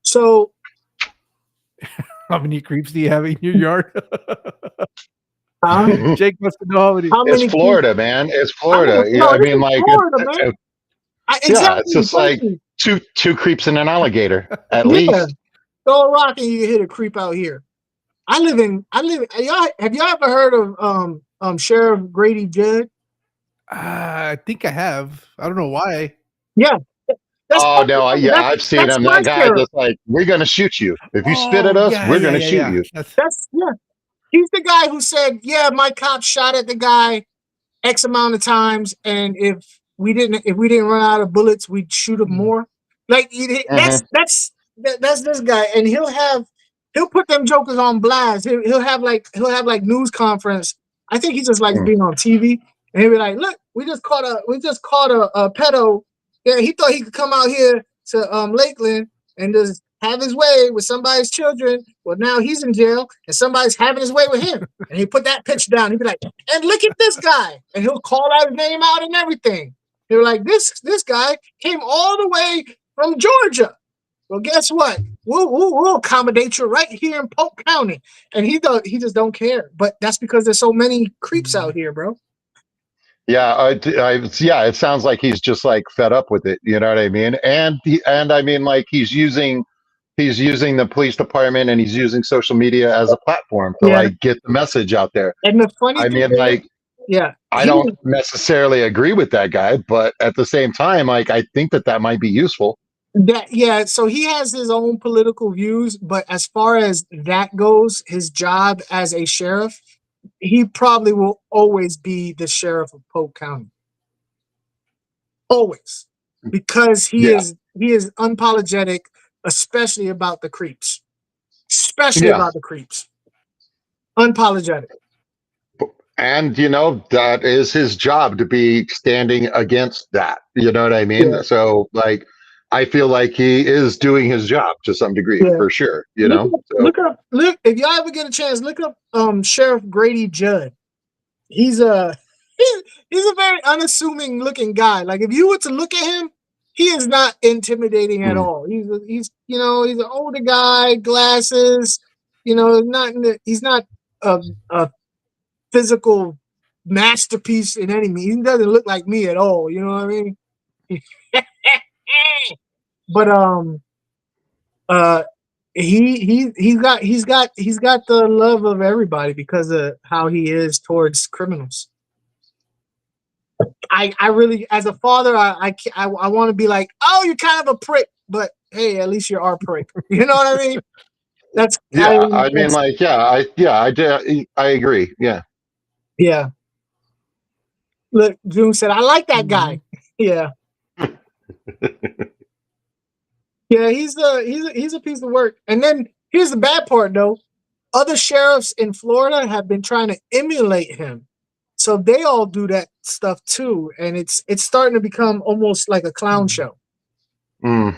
So How many creeps do you have in your yard? uh, Jake wants to know how many. how It's many people? Florida, man. It's I mean, Florida. Yeah, no, I this mean, is like, Florida, man. yeah, it's Exactly. just Thank like you. two creeps and an alligator at Yeah, least. throw a rock and you hit a creep out here. I live in. Y'all, have y'all ever heard of Sheriff Grady Judd? I think I have. I don't know why. Yeah, that's Oh no, yeah, I've seen that's him. my That guy sheriff. just like, we're gonna shoot you. If you spit at Oh us, yeah, we're yeah, gonna yeah, shoot yeah. you. That's That's yeah. He's the guy who said, "Yeah, my cop shot at the guy X amount of times, and if we didn't run out of bullets, we'd shoot him mm, more." Like Hmm. that's this guy, and he'll put them jokers on blast. He'll have like news conference. I think he just likes being on TV, and he'll be like, "Look, we just caught a pedo. Yeah, he thought he could come out here to Lakeland and just have his way with somebody's children. Well, now he's in jail, and somebody's having his way with him." And he put that picture down. He'd be like, "And look at this guy," and he'll call out his name out and everything. They were like, "This guy came all the way from Georgia." Well, guess what? We'll accommodate you right here in Polk County, and he just don't care. But that's because there's so many creeps out here, bro. Yeah, yeah. It sounds like he's just like fed up with it. You know what I mean? And I mean, like he's using the police department and he's using social media as a platform to Yeah, like get the message out there. and the funny I thing mean, is, like yeah, I he don't was necessarily agree with that guy, but at the same time, like I think that might be useful. that yeah. So he has his own political views, but as far as that goes, his job as a sheriff, he probably will always be the sheriff of Polk County. Always. Because Yeah, he is unapologetic, especially about the creeps. Especially yeah. about the creeps. Unapologetic. And you know that is his job to be standing against that. You know what I mean? Yeah. So like, I feel like he is doing his job to some degree Yeah. for sure. You know. So Look if y'all ever get a chance, look up Sheriff Grady Judd. He's a he's a very unassuming looking guy. Like if you were to look at him, he is not intimidating at mm, all. He's he's an older guy, glasses. He's not a physical masterpiece in any means. He doesn't look like me at all. You know what I mean? But he's got the love of everybody because of how he is towards criminals. I really, as a father, I want to be like, oh, you're kind of a prick, but hey, at least you're our prick. You know what I mean? That's Yeah, I mean, like, I agree. Yeah. yeah. Look, June said, I like that guy. Yeah. Yeah, he's a piece of work. And then here's the bad part, though. Other sheriffs in Florida have been trying to emulate him, so they all do that stuff too, and it's starting to become almost like a clown show. Mm.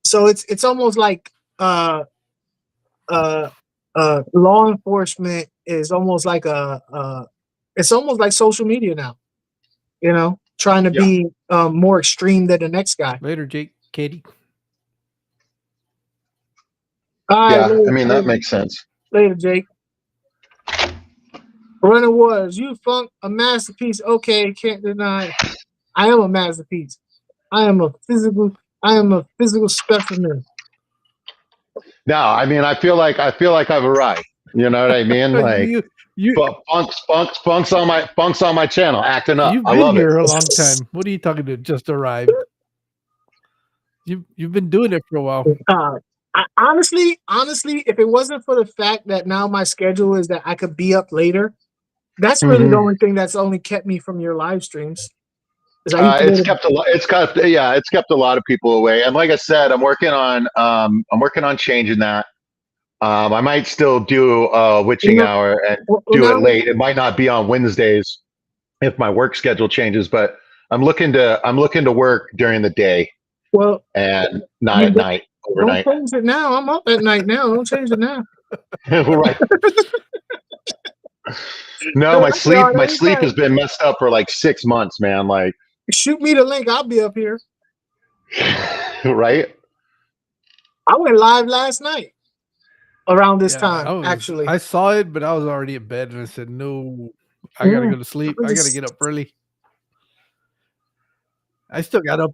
So it's almost like law enforcement is almost like it's almost like social media now. You know, trying to be more extreme than the next guy. Later, Jake, Katie. All right, Yeah, later, I mean that makes sense. Later, Jake. Running Waters, you funk a masterpiece. Okay, can't deny. I am a masterpiece. I am a physical specimen. No, I mean I feel like I've arrived. You know what I mean? Like Funk's on my channel, acting up. You've I been love here it. a long time. What are you talking to? Just arrived. You've been doing it for a while. Honestly, if it wasn't for the fact that now my schedule is that I could be up later, that's really the only thing that's only kept me from your live streams. It's kept a lot of people away. And like I said, I'm working on changing that. I might still do a witching hour and do it late. It might not be on Wednesdays if my work schedule changes, but I'm looking to work during the day. Well, and not at night, overnight. Don't change it now. I'm up at night now. Don't change it now. Right. No, my sleep has been messed up for like 6 months, man. Like, shoot me the link. I'll be up here. Right. I went live last night around this time. Actually, I saw it, but I was already in bed, and I said, "No, I gotta go to sleep. I gotta get up early." I still got up.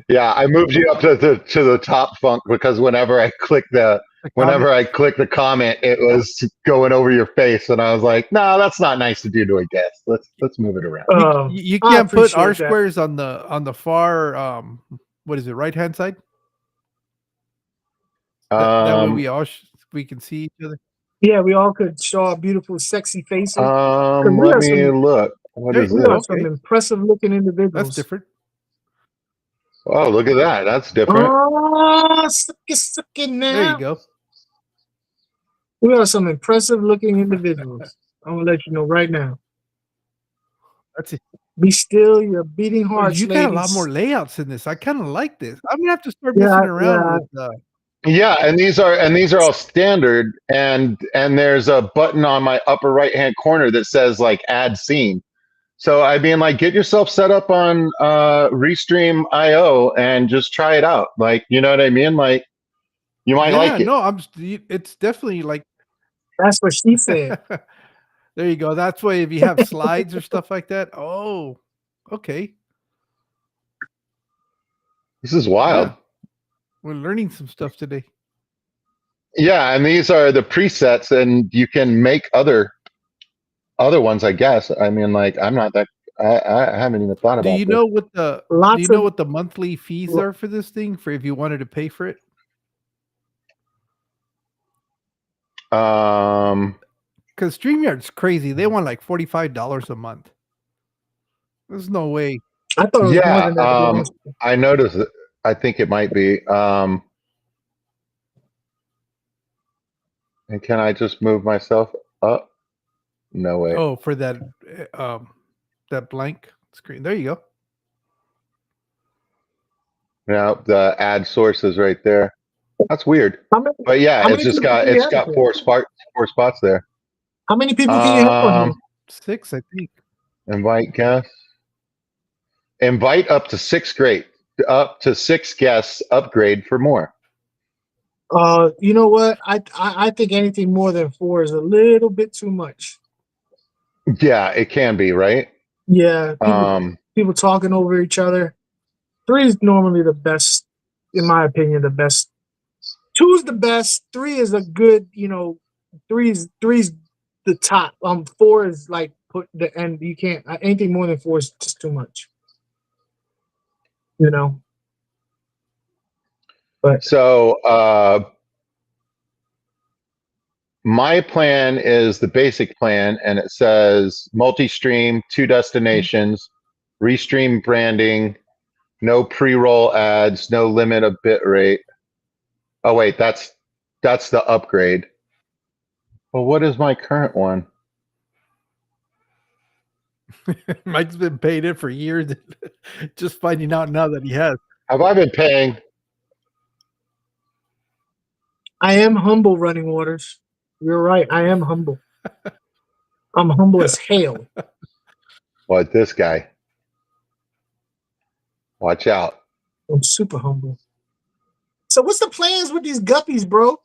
Yeah, I moved you up to the top, Funk, because whenever I click the comment, it was going over your face, and I was like, "No, that's not nice to do to a guest. Let's move it around." You can't put R squares on the far what is it, right hand side? That way we can see each other. Yeah, we all could show our beautiful, sexy faces. Let me look. What is we this? are some impressive looking individuals. That's different. Oh, look at that. That's different. Oh, suck it now. There you go. We are some impressive looking individuals. I'm gonna let you know right now. That's it. Be still, your beating hearts. You got a lot more layouts in this. I kind of like this. I'm gonna have to start messing around with. Yeah, and these are all standard, and there's a button on my upper right hand corner that says like add scene. So I mean, like, get yourself set up on Restream.io and just try it out. Like, you know what I mean? Like, you might like it. No, it's definitely like. That's what she said. There you go. That's why if you have slides or stuff like that. Oh, okay. This is wild. Yeah. We're learning some stuff today. Yeah, and these are the presets, and you can make other ones, I guess. I mean, like, I'm not that. I haven't even thought about. Do you know what the monthly fees are for this thing? For if you wanted to pay for it? Because StreamYard's crazy. They want like $45 a month. There's no way. I thought it was more than that. I noticed it. I think it might be. And can I just move myself up? No way. Oh, for that that blank screen. There you go. Yeah, the ad source is right there. That's weird. But yeah, it's got four spots there. How many people can you have on here? 6, I think. Invite guests. Invite up to 6 guests. Upgrade for more. You know what? I think anything more than 4 is a little bit too much. Yeah, it can be, right? Yeah. People talking over each other. 3 is normally the best, in my opinion, the best 2's the best. 3 is a good, three's the top. 4 is like put the end. You can't anything more than 4 is just too much. But So my plan is the basic plan, and it says multi-stream, 2 destinations, restream branding, no pre-roll ads, no limit of bit rate. Oh wait, that's the upgrade. Well, what is my current one? Mike's been paying it for years, just finding out now that he has. Have I been paying? I am humble, Running Waters. You're right. I am humble. I'm humble as hell. What, this guy? Watch out. I'm super humble. So what's the plans with these guppies, bro?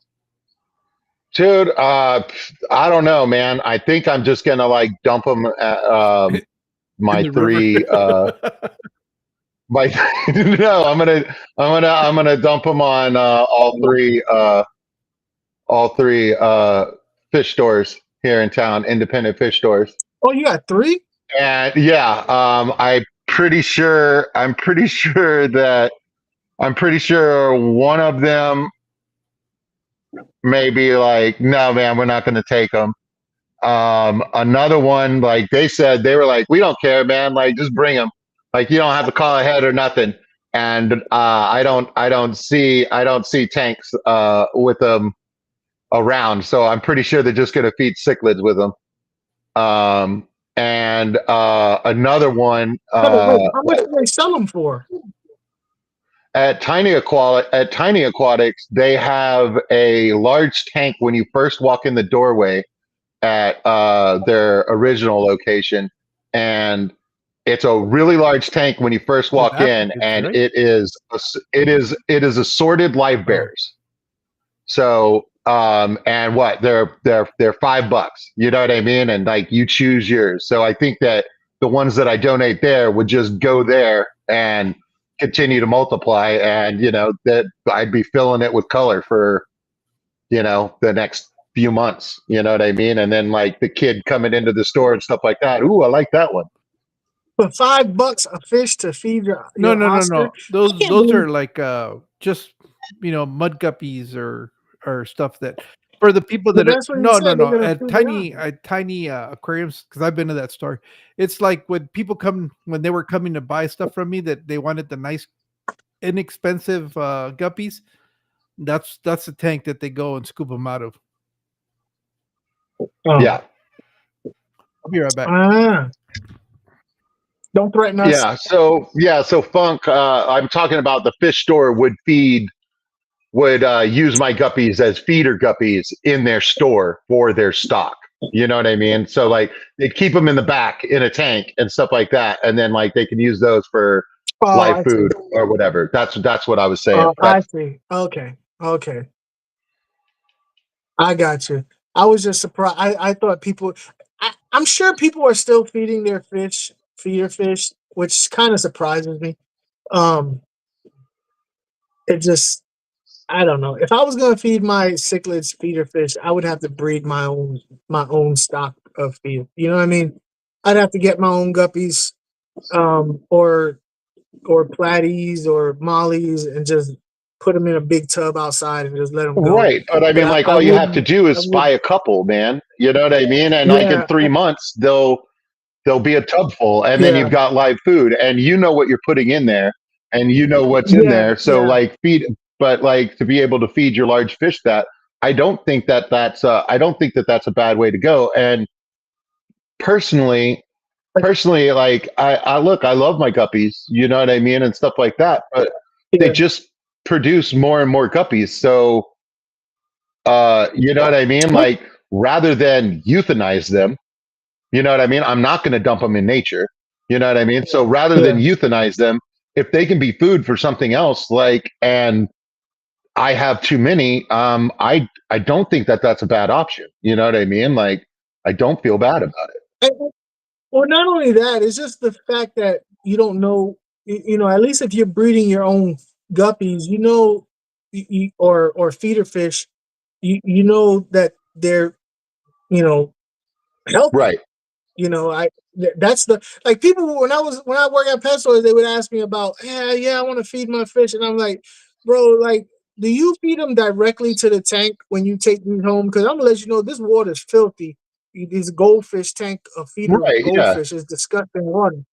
Dude, I don't know, man. I think I'm just gonna like dump them at my In the 3 river. my no, I'm gonna dump them on all three fish stores here in town, independent fish stores. Oh, you got 3? And yeah, I'm pretty sure one of them may be like, no, man, we're not going to take them. Another one, like they said, they were like, we don't care, man. Like, just bring them. Like, you don't have to call ahead or nothing. And I don't see tanks with them around. So I'm pretty sure they're just going to feed cichlids with them. And another one. Wait, how much do they sell them for? At Tiny Aquatics, they have a large tank when you first walk in the doorway at their original location, and it's a really large tank when you first walk in, and right? it is assorted live bears. So and what they're $5, you know what I mean, and like you choose yours. So I think that the ones that I donate there would just go there and continue to multiply, and that I'd be filling it with color for the next few months, you know what I mean? And then like the kid coming into the store and stuff like that, ooh, I like that one. For $5 a fish to feed your No. Oscar? Those are like just mud guppies or stuff that for the people But that that's what you said, they're gonna at feed tiny aquariums, because I've been to that store. It's like when they were coming to buy stuff from me, that they wanted the nice inexpensive guppies. That's the tank that they go and scoop them out of. Oh. Yeah. I'll be right back. Don't threaten us. So Funk, I'm talking about the fish store would use my guppies as feeder guppies in their store for their stock. You know what I mean? So like they'd keep them in the back in a tank and stuff like that, and then like they can use those for live food or whatever. That's what I was saying. I see. Okay. I got you. I was just surprised. I thought people. I'm sure people are still feeding their feeder fish, which kind of surprises me. It just, I don't know. If I was gonna feed my cichlids feeder fish, I would have to breed my own stock of feed. You know what I mean? I'd have to get my own guppies, or platies or mollies, and just put them in a big tub outside and just let them go. Right, but I mean, like all you have to do is buy a couple, man. You know what I mean? And like in 3 months, they'll be a tub full, and then you've got live food, and you know what you're putting in there, and you know what's in there. So like but like to be able to feed your large fish that, I don't think that that's a bad way to go. And personally, like I love my guppies, you know what I mean, and stuff like that, but they just produce more and more guppies. So you know what I mean? Like rather than euthanize them, you know what I mean? I'm not going to dump them in nature. You know what I mean? So rather than euthanize them, if they can be food for something else, like, and I have too many, I don't think that that's a bad option. You know what I mean? Like, I don't feel bad about it. Well, not only that, it's just the fact that you don't know, at least if you're breeding your own guppies, or feeder fish, you know that they're, you know, healthy. Right. You know, that's the, like, people, when I work at pet stores, they would ask me about, yeah, I want to feed my fish, and I'm like, bro, like, do you feed them directly to the tank when you take these home? Because I'm gonna let you know this water is filthy. This goldfish tank, a feeder Right. Yeah. goldfish, is disgusting water.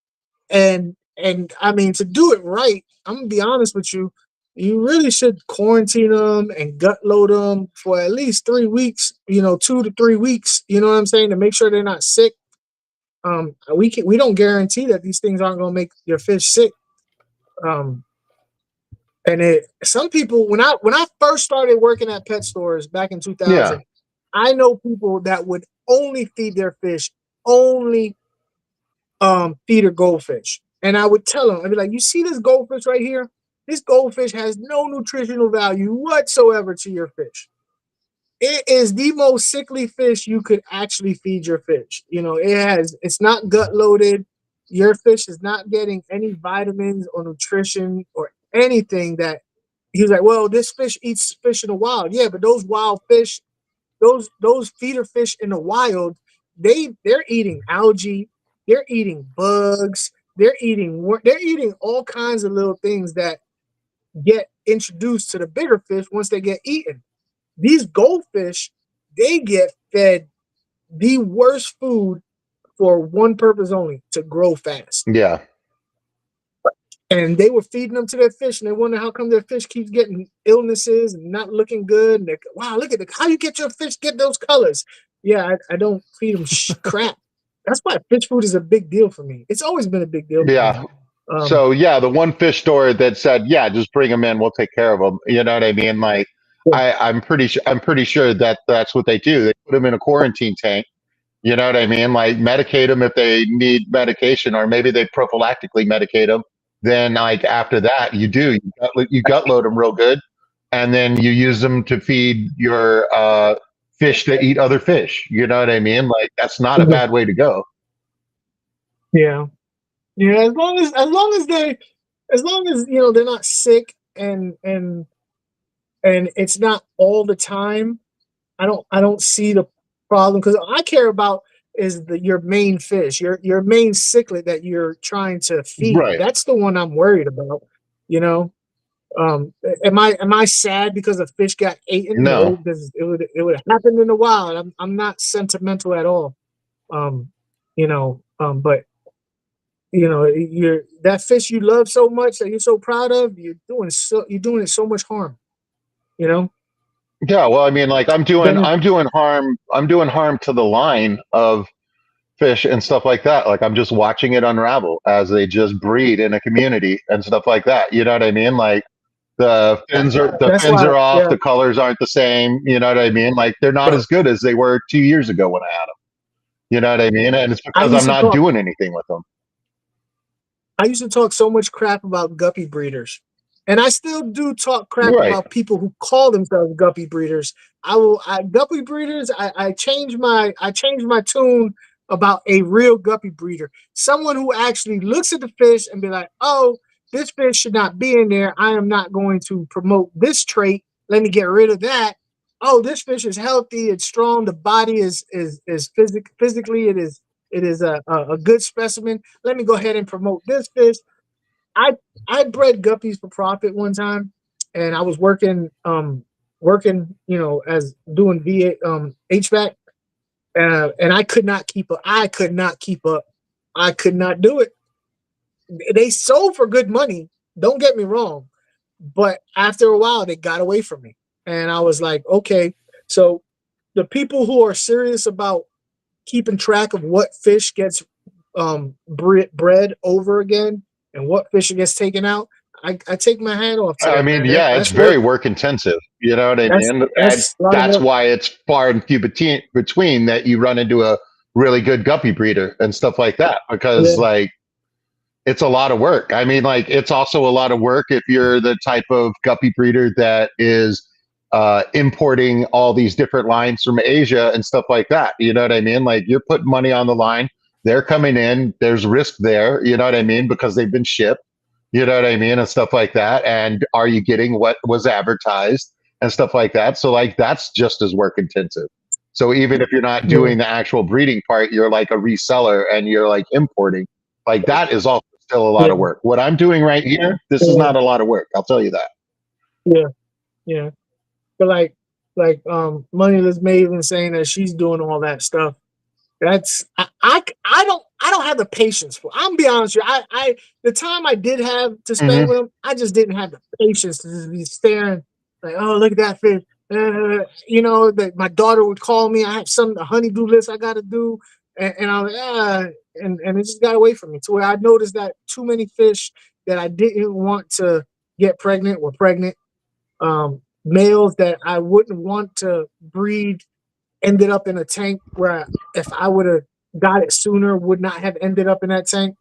And I mean, to do it right, I'm gonna be honest with you, you really should quarantine them and gut load them for at least 3 weeks. 2 to 3 weeks. You know what I'm saying, to make sure they're not sick. We don't guarantee that these things aren't gonna make your fish sick. Um, and some people, when I first started working at pet stores back in Yeah. 2000, I know people that would only feed their fish only feeder goldfish. And I would tell them, I'd be like, you see this goldfish right here? This goldfish has no nutritional value whatsoever to your fish. It is the most sickly fish you could actually feed your fish. It's not gut loaded. Your fish is not getting any vitamins or nutrition or anything that he was like, well, this fish eats fish in the wild. Yeah, but those wild fish, those feeder fish in the wild, they're eating algae, they're eating bugs, they're eating all kinds of little things that get introduced to the bigger fish once they get eaten. These goldfish, they get fed the worst food for one purpose only: to grow fast. Yeah. And they were feeding them to their fish, and they wonder how come their fish keeps getting illnesses and not looking good. And wow, look at how you get your fish get those colors. Yeah, I don't feed them crap. That's why fish food is a big deal for me. It's always been a big deal for me. Yeah. So yeah, the one fish store that said, "Yeah, just bring them in. We'll take care of them." You know what I mean? Like, Yeah. I'm pretty sure that that's what they do. They put them in a quarantine tank. You know what I mean? Like, medicate them if they need medication, or maybe they prophylactically medicate them. Then, like, after that, you gut load them real good, and then you use them to feed your fish that eat other fish. You know what I mean? Like, that's not a bad way to go. Yeah. Yeah, as long as they're not sick, and it's not all the time. I don't see the problem, because I care about is your main fish, your main cichlid that you're trying to feed. Right. That's the one I'm worried about. You know, am I sad because a fish got eaten? No, No. because it would happen in the wild. I'm not sentimental at all. But you're that fish you love so much, that you're so proud of, you're doing it so much harm. You know. Yeah, well, I mean, like, Then I'm doing harm to the line of fish and stuff like that. Like, I'm just watching it unravel as they just breed in a community and stuff like that. You know what I mean? Like, the that's fins why. are off, Yeah. the colors aren't the same. You know what I mean? Like, they're not as good as they were 2 years ago when I had them. You know what I mean? And it's I because I'm used to not talk. doing anything with them. I used to talk so much crap about guppy breeders, and I still do talk crap Right. about people who call themselves guppy breeders. Guppy breeders. I change my tune about a real guppy breeder, someone who actually looks at the fish and be like, "Oh, this fish should not be in there. I am not going to promote this trait. Let me get rid of that. Oh, this fish is healthy. It's strong. The body is physically it is a good specimen. Let me go ahead and promote this fish." I I bred guppies for profit one time, and I was working as doing VA HVAC, and I could not keep up. I could not keep up. I could not do it. They sold for good money. Don't get me wrong, but after a while, they got away from me, and I was like, okay, so the people who are serious about keeping track of what fish gets bred over again and what fish gets taken out, I take my hat off to I them, mean, man. yeah, it's That's very work. work intensive. You know what I That's mean? And that's a lot of that's work. why it's far and few between that you run into a really good guppy breeder and stuff like that, because, Yeah, like, it's a lot of work. I mean, like, it's also a lot of work if you're the type of guppy breeder that is importing all these different lines from Asia and stuff like that. You know what I mean? Like, you're putting money on the line. They're coming in. There's risk there. You know what I mean? Because they've been shipped. You know what I mean? And stuff like that. And are you getting what was advertised and stuff like that? So like that's just as work intensive. So even if you're not Yeah. doing the actual breeding part, you're like a reseller and you're like importing. Like that is also still a lot Yeah. of work. What I'm doing right here, this is Yeah. not a lot of work. I'll tell you that. Yeah. Yeah. But like Moneyless Maven saying that she's doing all that stuff. That's I don't have the patience for. I'm be honest with you. I the time I did have to spend with him, I just didn't have the patience to just be staring like, oh, look at that fish. You know, that my daughter would call me. I have a honeydew list I got to do, and I was and it just got away from me to where I noticed that too many fish that I didn't want to get pregnant were pregnant. Males that I wouldn't want to breed ended up in a tank where if I would have got it sooner, would not have ended up in that tank.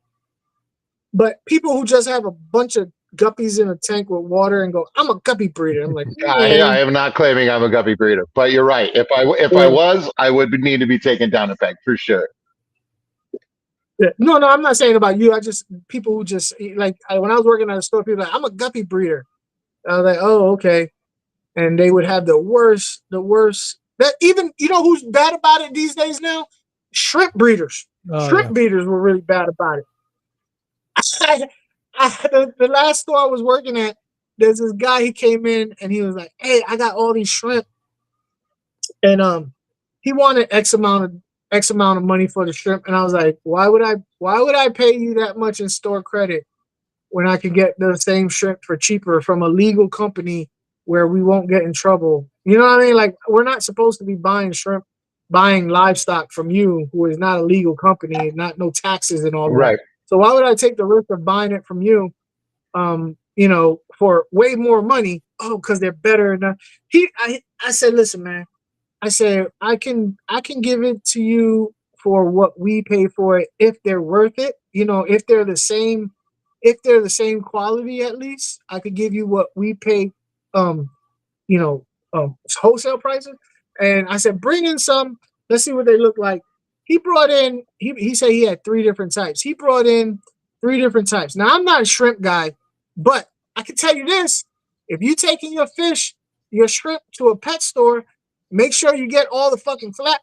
But people who just have a bunch of guppies in a tank with water and go, I'm a guppy breeder. I'm like, I am not claiming I'm a guppy breeder, but you're right. If I was, I would need to be taken down a peg for sure. Yeah. No, I'm not saying about you. I just people who just like when I was working at a store, people were like, I'm a guppy breeder. I was like, oh, okay. And they would have the worst. That even who's bad about it these days now? Shrimp breeders. Shrimp breeders were really bad about it. The last store I was working at, there's this guy. He came in and he was like, "Hey, I got all these shrimp," and he wanted X amount of money for the shrimp, and I was like, "Why would I pay you that much in store credit when I could get the same shrimp for cheaper from a legal company where we won't get in trouble?" You know what I mean? Like we're not supposed to be buying livestock from you, who is not a legal company, not no taxes and all Right. that. So why would I take the risk of buying it from you, for way more money? Oh, because they're better. And I said, listen, man. I said I can give it to you for what we pay for it if they're worth it. If they're the same quality, at least I could give you what we pay. You know, wholesale prices. And I said, bring in some. Let's see what they look like. He brought in. He said he had 3 different types. He brought in 3 different types. Now I'm not a shrimp guy, but I can tell you this: if you taking your shrimp to a pet store, make sure you get all the fucking flat.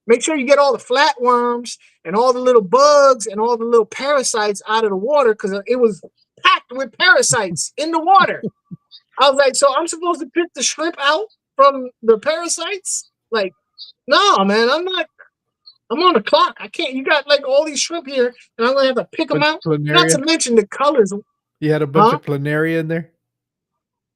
Make sure you get all the flatworms and all the little bugs and all the little parasites out of the water because it was packed with parasites in the water. I was like, so I'm supposed to pick the shrimp out from the parasites? Like, no, man, I'm not. I'm on the clock. I can't. You got like all these shrimp here, and I'm gonna have to pick them out. Not to mention the colors. You had a bunch of planaria in there.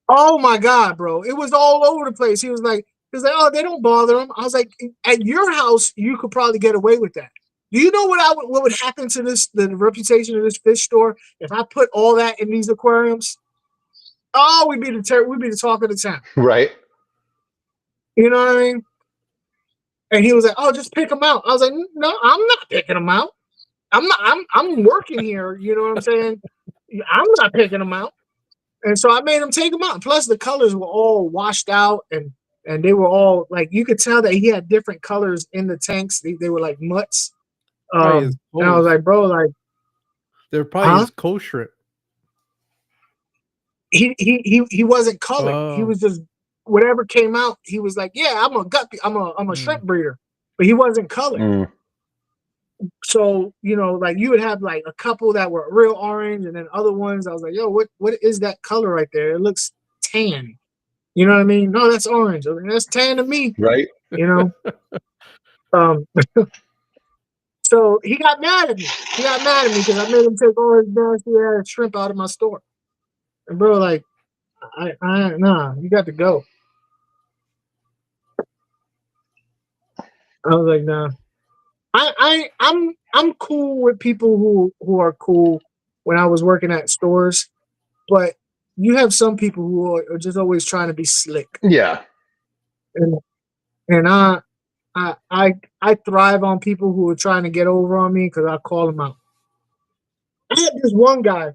Oh my god, bro! It was all over the place. He was like, oh, they don't bother them. I was like, at your house, you could probably get away with that. Do you know what would happen to the reputation of this fish store if I put all that in these aquariums? Oh, we'd be the talk of the town. Right. You know what I mean? And he was like, "Oh, just pick them out." I was like, "No, I'm not picking them out. I'm working here. You know what I'm saying? I'm not picking them out." And so I made him take them out. Plus, the colors were all washed out, and they were all like you could tell that he had different colors in the tanks. They were like mutts. And I was like, "Bro, like they're probably his co-shrimp." He wasn't colored. He was just whatever came out. He was like, "Yeah, I'm a shrimp breeder," but he wasn't colored. So like you would have like a couple that were real orange, and then other ones. I was like, "Yo, what is that color right there? It looks tan." You know what I mean? No, that's orange. I mean, that's tan to me. Right. So he got mad at me. He got mad at me because I made him take all his nasty ass shrimp out of my store. And bro, like, nah, you got to go. I was like, nah. I'm cool with people who are cool when I was working at stores, but you have some people who are just always trying to be slick. Yeah. And I thrive on people who are trying to get over on me because I call them out. I had this one guy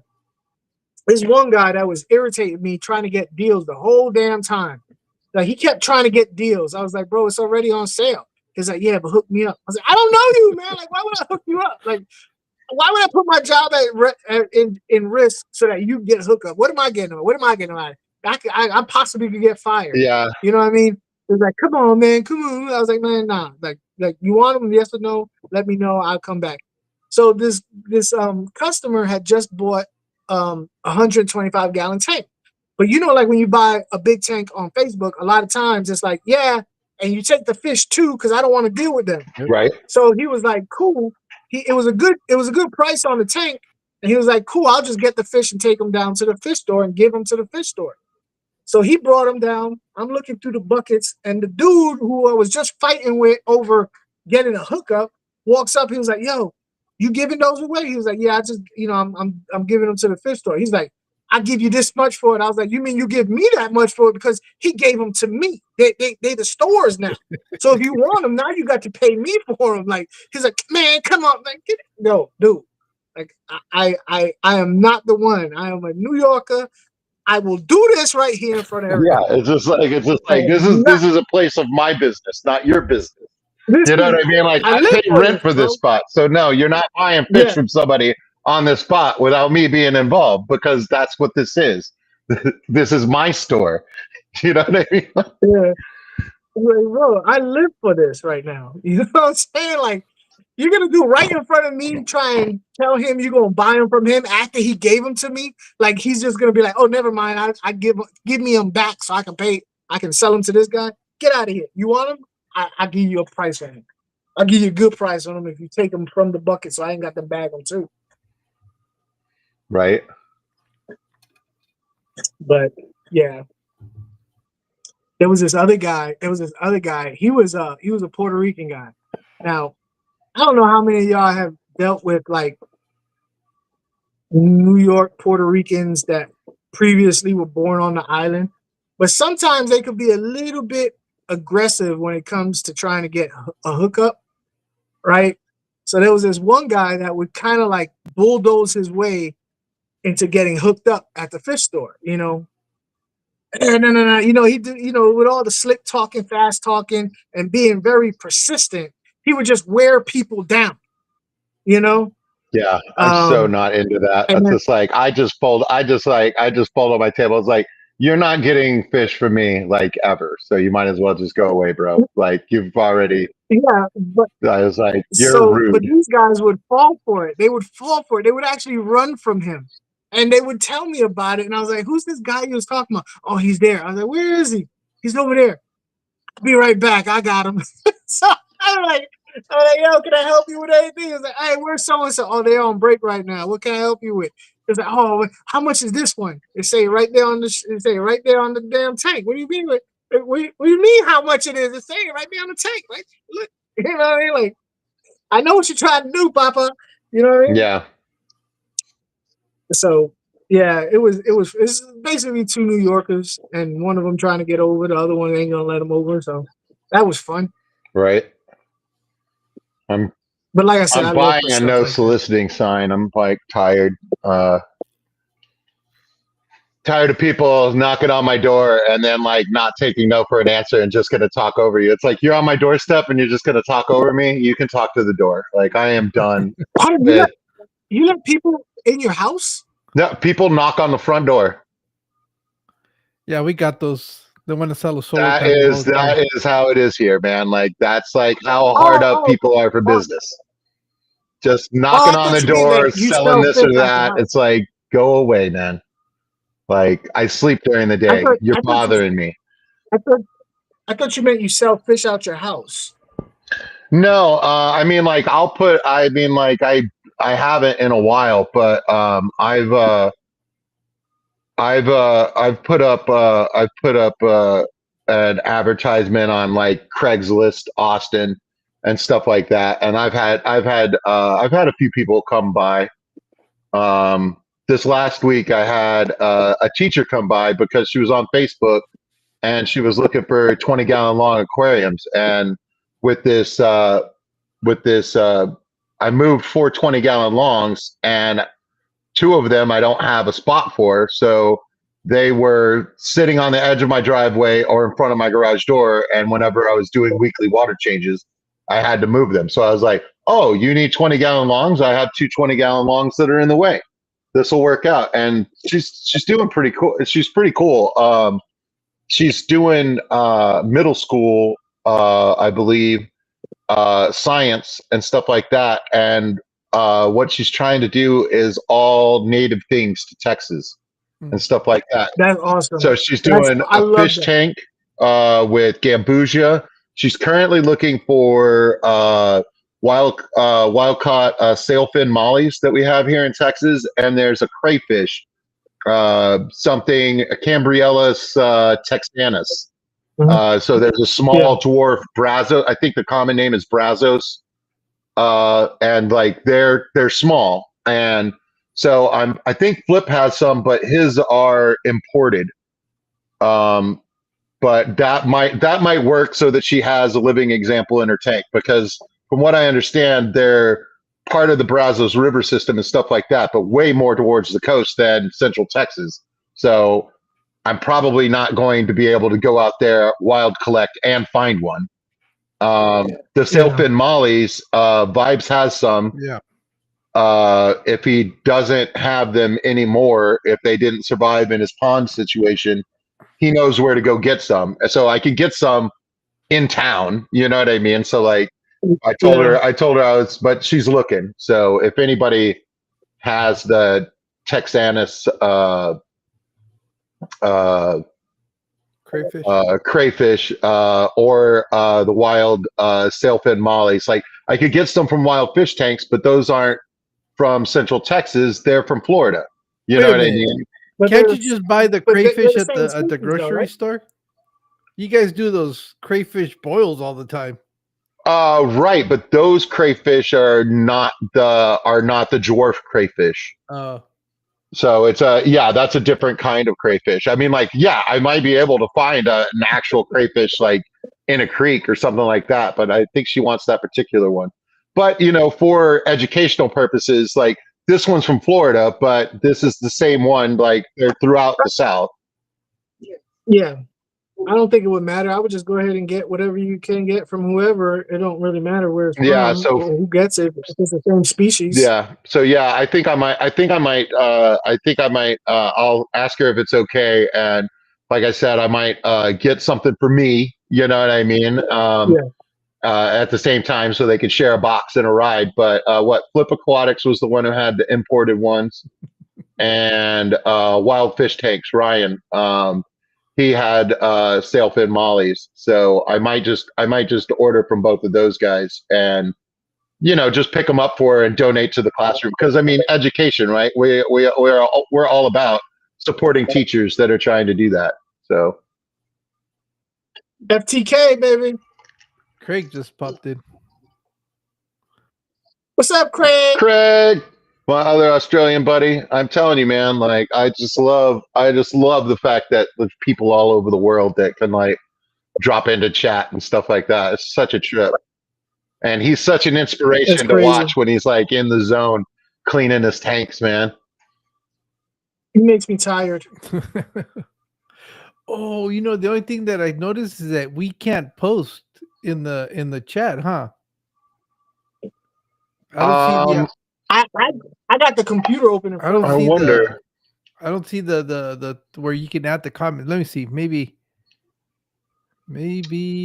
that was irritating me trying to get deals the whole damn time. Like he kept trying to get deals. I was like, bro, it's already on sale. He's like, yeah, but hook me up. I was like, I don't know you, man. Like, why would I hook you up? Like, why would I put my job in risk so that you get hooked up? What am I getting? What am I getting out of it? I possibly could get fired. Yeah. You know what I mean? It was like, come on, man, come on. I was like, man, nah. Like you want them? Yes or no? Let me know. I'll come back. So this customer had just bought 125 gallon tank. But you know, like when you buy a big tank on Facebook, a lot of times it's like, yeah, and you take the fish too, because I don't want to deal with them. Right. So he was like, cool. It was a good price on the tank. And he was like, cool, I'll just get the fish and take them down to the fish store and give them to the fish store. So he brought them down. I'm looking through the buckets, and the dude who I was just fighting with over getting a hookup walks up. He was like, yo, you giving those away? He was like, yeah, I just, I'm giving them to the fish store. He's like, I give you this much for it. I was like, you mean you give me that much for it? Because he gave them to me. They the stores now. So if you want them now, you got to pay me for them. Like, he's like, man, come on, like, get it. No, dude. Like, I am not the one. I am a New Yorker. I will do this right here in front of everybody. Yeah, it's just like this is a place of my business, not your business. You know what I mean? Like, I pay rent for this spot, so no, you're not buying fish from somebody on this spot without me being involved, because that's what this is. This is my store. You know what I mean? Yeah, bro, I live for this right now. You know what I'm saying? Like, you're gonna do right in front of me, try and tell him you're gonna buy them from him after he gave them to me. Like, he's just gonna be like, oh, never mind. I give me them back so I can sell them to this guy. Get out of here. You want them? I give you a price on them. I'll give you a good price on them if you take them from the bucket, so I ain't got to bag them too. Right. But yeah, there was this other guy. He was a Puerto Rican guy. Now, I don't know how many of y'all have dealt with like New York Puerto Ricans that previously were born on the island, but sometimes they could be a little bit aggressive when it comes to trying to get a hookup, right? So there was this one guy that would kind of like bulldoze his way into getting hooked up at the fish store, you know. No. He did, with all the slick talking, fast talking, and being very persistent, he would just wear people down, you know. Yeah, I'm so not into that. It's just like I just fold on my table. It's like, you're not getting fish from me like ever, so you might as well just go away, bro. Like, you've already. Yeah, but I was like, you're rude. But these guys would fall for it. They would fall for it. They would actually run from him, and they would tell me about it. And I was like, "Who's this guy you was talking about?" Oh, he's there. I was like, "Where is he?" He's over there. I'll be right back. I got him. So I'm like, yo, can I help you with anything? It's like, hey, where's so and so? Oh, they're on break right now. What can I help you with? It's like, oh, how much is this one? It say right there on the damn tank. What do you mean? What do you mean how much it is? It's saying right there on the tank. Right? Look, you know what I mean? Like, I know what you're trying to do, Papa. You know what I mean? Yeah. So yeah, it's basically two New Yorkers, and one of them trying to get over, the other one ain't gonna let them over. So that was fun. Right. But like I said, I'm buying a no soliciting sign. I'm like tired of people knocking on my door and then like not taking no for an answer and just gonna talk over you. It's like, you're on my doorstep and you're just gonna talk over me. You can talk to the door. Like, I am done. You let people in your house? No, people knock on the front door. Yeah, we got those. They want to sell a solar. That is how it is here, man. Like, that's like how hard up people are for business. Just knocking on the door, selling this or that. It's like, go away, man. Like, I sleep during the day. You're bothering me. I thought you meant you sell fish out your house. No, I mean, like, I haven't in a while, but I've put up an advertisement on like Craigslist Austin and stuff like that, and I've had a few people come by. This last week I had a teacher come by because she was on Facebook and she was looking for 20-gallon long aquariums, and with this I moved 4 20-gallon longs, and 2 of them I don't have a spot for, so they were sitting on the edge of my driveway or in front of my garage door, and whenever I was doing weekly water changes, I had to move them. So I was like, oh, you need 20-gallon longs? I have two 20-gallon longs that are in the way. This will work out. And she's doing pretty cool. She's pretty cool. She's doing middle school, I believe, science and stuff like that. And what she's trying to do is all native things to Texas and stuff like that. That's awesome. So she's doing a fish tank with gambusia. She's currently looking for wild caught sailfin mollies that we have here in Texas, and there's a crayfish, something Cambriellus texanus. So there's a small dwarf Brazos. I think the common name is Brazos, and like they're small. And so I think Flip has some, but his are imported. But that might work so that she has a living example in her tank, because from what I understand, they're part of the Brazos River system and stuff like that, but way more towards the coast than Central Texas. So I'm probably not going to be able to go out there, wild collect, and find one. The sailfin mollies, Vibes has some. Yeah. If he doesn't have them anymore, if they didn't survive in his pond situation, he knows where to go get some. So I could get some in town. You know what I mean? So like, I told her I was, but she's looking. So if anybody has the Texanus crayfish or the wild sailfin mollies, like I could get some from wild fish tanks, but those aren't from Central Texas. They're from Florida. You know what I mean? But can't you just buy the crayfish at the grocery store? You guys do those crayfish boils all the time. Right, but those crayfish are not the dwarf crayfish. So it's that's a different kind of crayfish. I mean, like, I might be able to find an actual crayfish like in a creek or something like that, but I think she wants that particular one. But you know, for educational purposes, like this one's from Florida, but this is the same one. Like they're throughout the South. Yeah. I don't think it would matter. I would just go ahead and get whatever you can get from whoever. It don't really matter where it's from. Yeah. So who gets it? If it's the same species. Yeah. So I think I might. I'll ask her if it's okay, and like I said, I might get something for me. You know what I mean? At the same time, so they could share a box and a ride. But Flip Aquatics was the one who had the imported ones, and Wild Fish Tanks, Ryan. He had sailfin mollies, so I might just order from both of those guys, and just pick them up for and donate to the classroom, because I mean, education, right? We're all about supporting teachers that are trying to do that. So FTK, baby. Craig just popped in. What's up, Craig? Craig, my other Australian buddy. I'm telling you, man, like I just love the fact that there's people all over the world that can like drop into chat and stuff like that. It's such a trip. And he's such an inspiration to watch when he's like in the zone cleaning his tanks, man. He makes me tired. Oh, the only thing that I noticed is that we can't post in the chat, huh? I don't see I got the computer open in front of me. I wonder. I don't see the where you can add the comment. Let me see. Maybe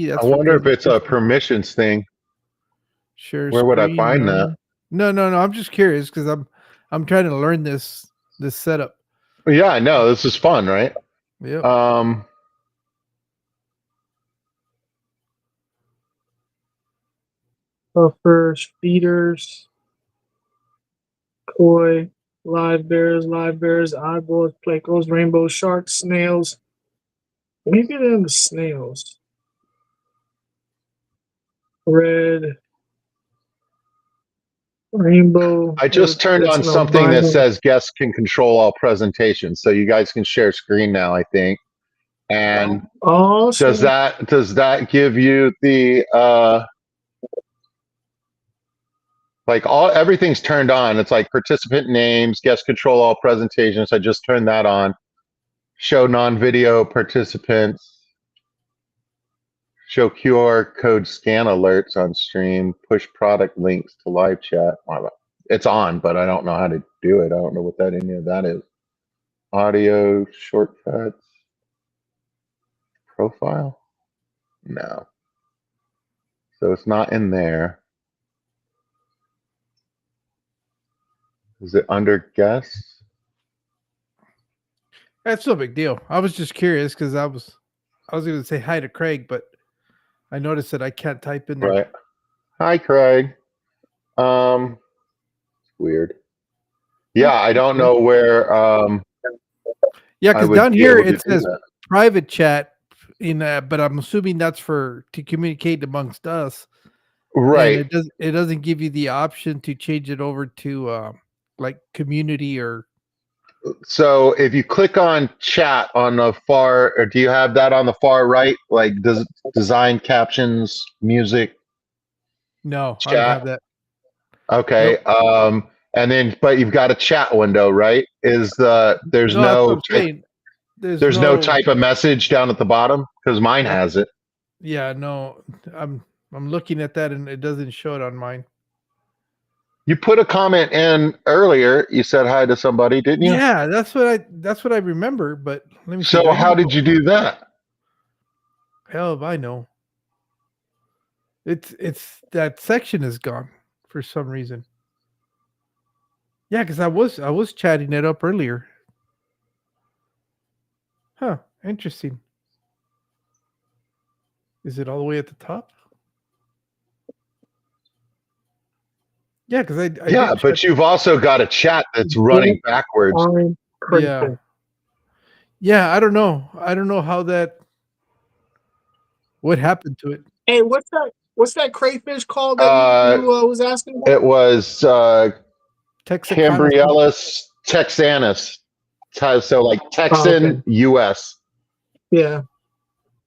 that's. I wonder if it's a permissions thing. Sure. Where would I find that? No. I'm just curious because I'm trying to learn this setup. Yeah, I know. This is fun, right? Yeah. Puffers, feeders, koi, live bears, eyeballs, plecos, rainbow sharks, snails. Let me get into snails. Red, rainbow. I just turned on something that says guests can control all presentations, so you guys can share screen now, I think. And does that give you the like everything's turned on? It's like participant names, guest control all presentations. I just turned that on. Show non-video participants. Show QR code scan alerts on stream. Push product links to live chat. It's on, but I don't know how to do it. I don't know what any of that is. Audio shortcuts. Profile? No. So it's not in there. Is it under guests? That's no big deal. I was just curious because I was going to say hi to Craig, but I noticed that I can't type in there. Right. Hi, Craig. Weird. Yeah, I don't know where. Yeah, I because would down be here able to it do says that. private chat but I'm assuming that's to communicate amongst us. And Right. it doesn't give you the option to change it over to like community or. So if you click on chat on the far, or do you have that on the far right? Like design captions, music, No, I don't chat. have that. Okay. Nope. And then, but you've got a chat window, right? There's No, that's what no I'm saying. there's no type of message down at the bottom because mine has it. Yeah, no, I'm looking at that and it doesn't show it on mine. You put a comment in earlier. You said hi to somebody, didn't you? Yeah, that's what I remember. But let me see. So how did you do that? Hell if I know. It's that section is gone for some reason. Yeah, because I was chatting it up earlier. Huh, interesting. Is it all the way at the top? Yeah, because I Yeah, did but you've also got a chat that's running backwards. Yeah. Yeah, I don't know. I don't know what happened to it. Hey, what's that crayfish called that you was asking about? It was Texarkana. Cambriellus texanus. So like Texan, US. Yeah,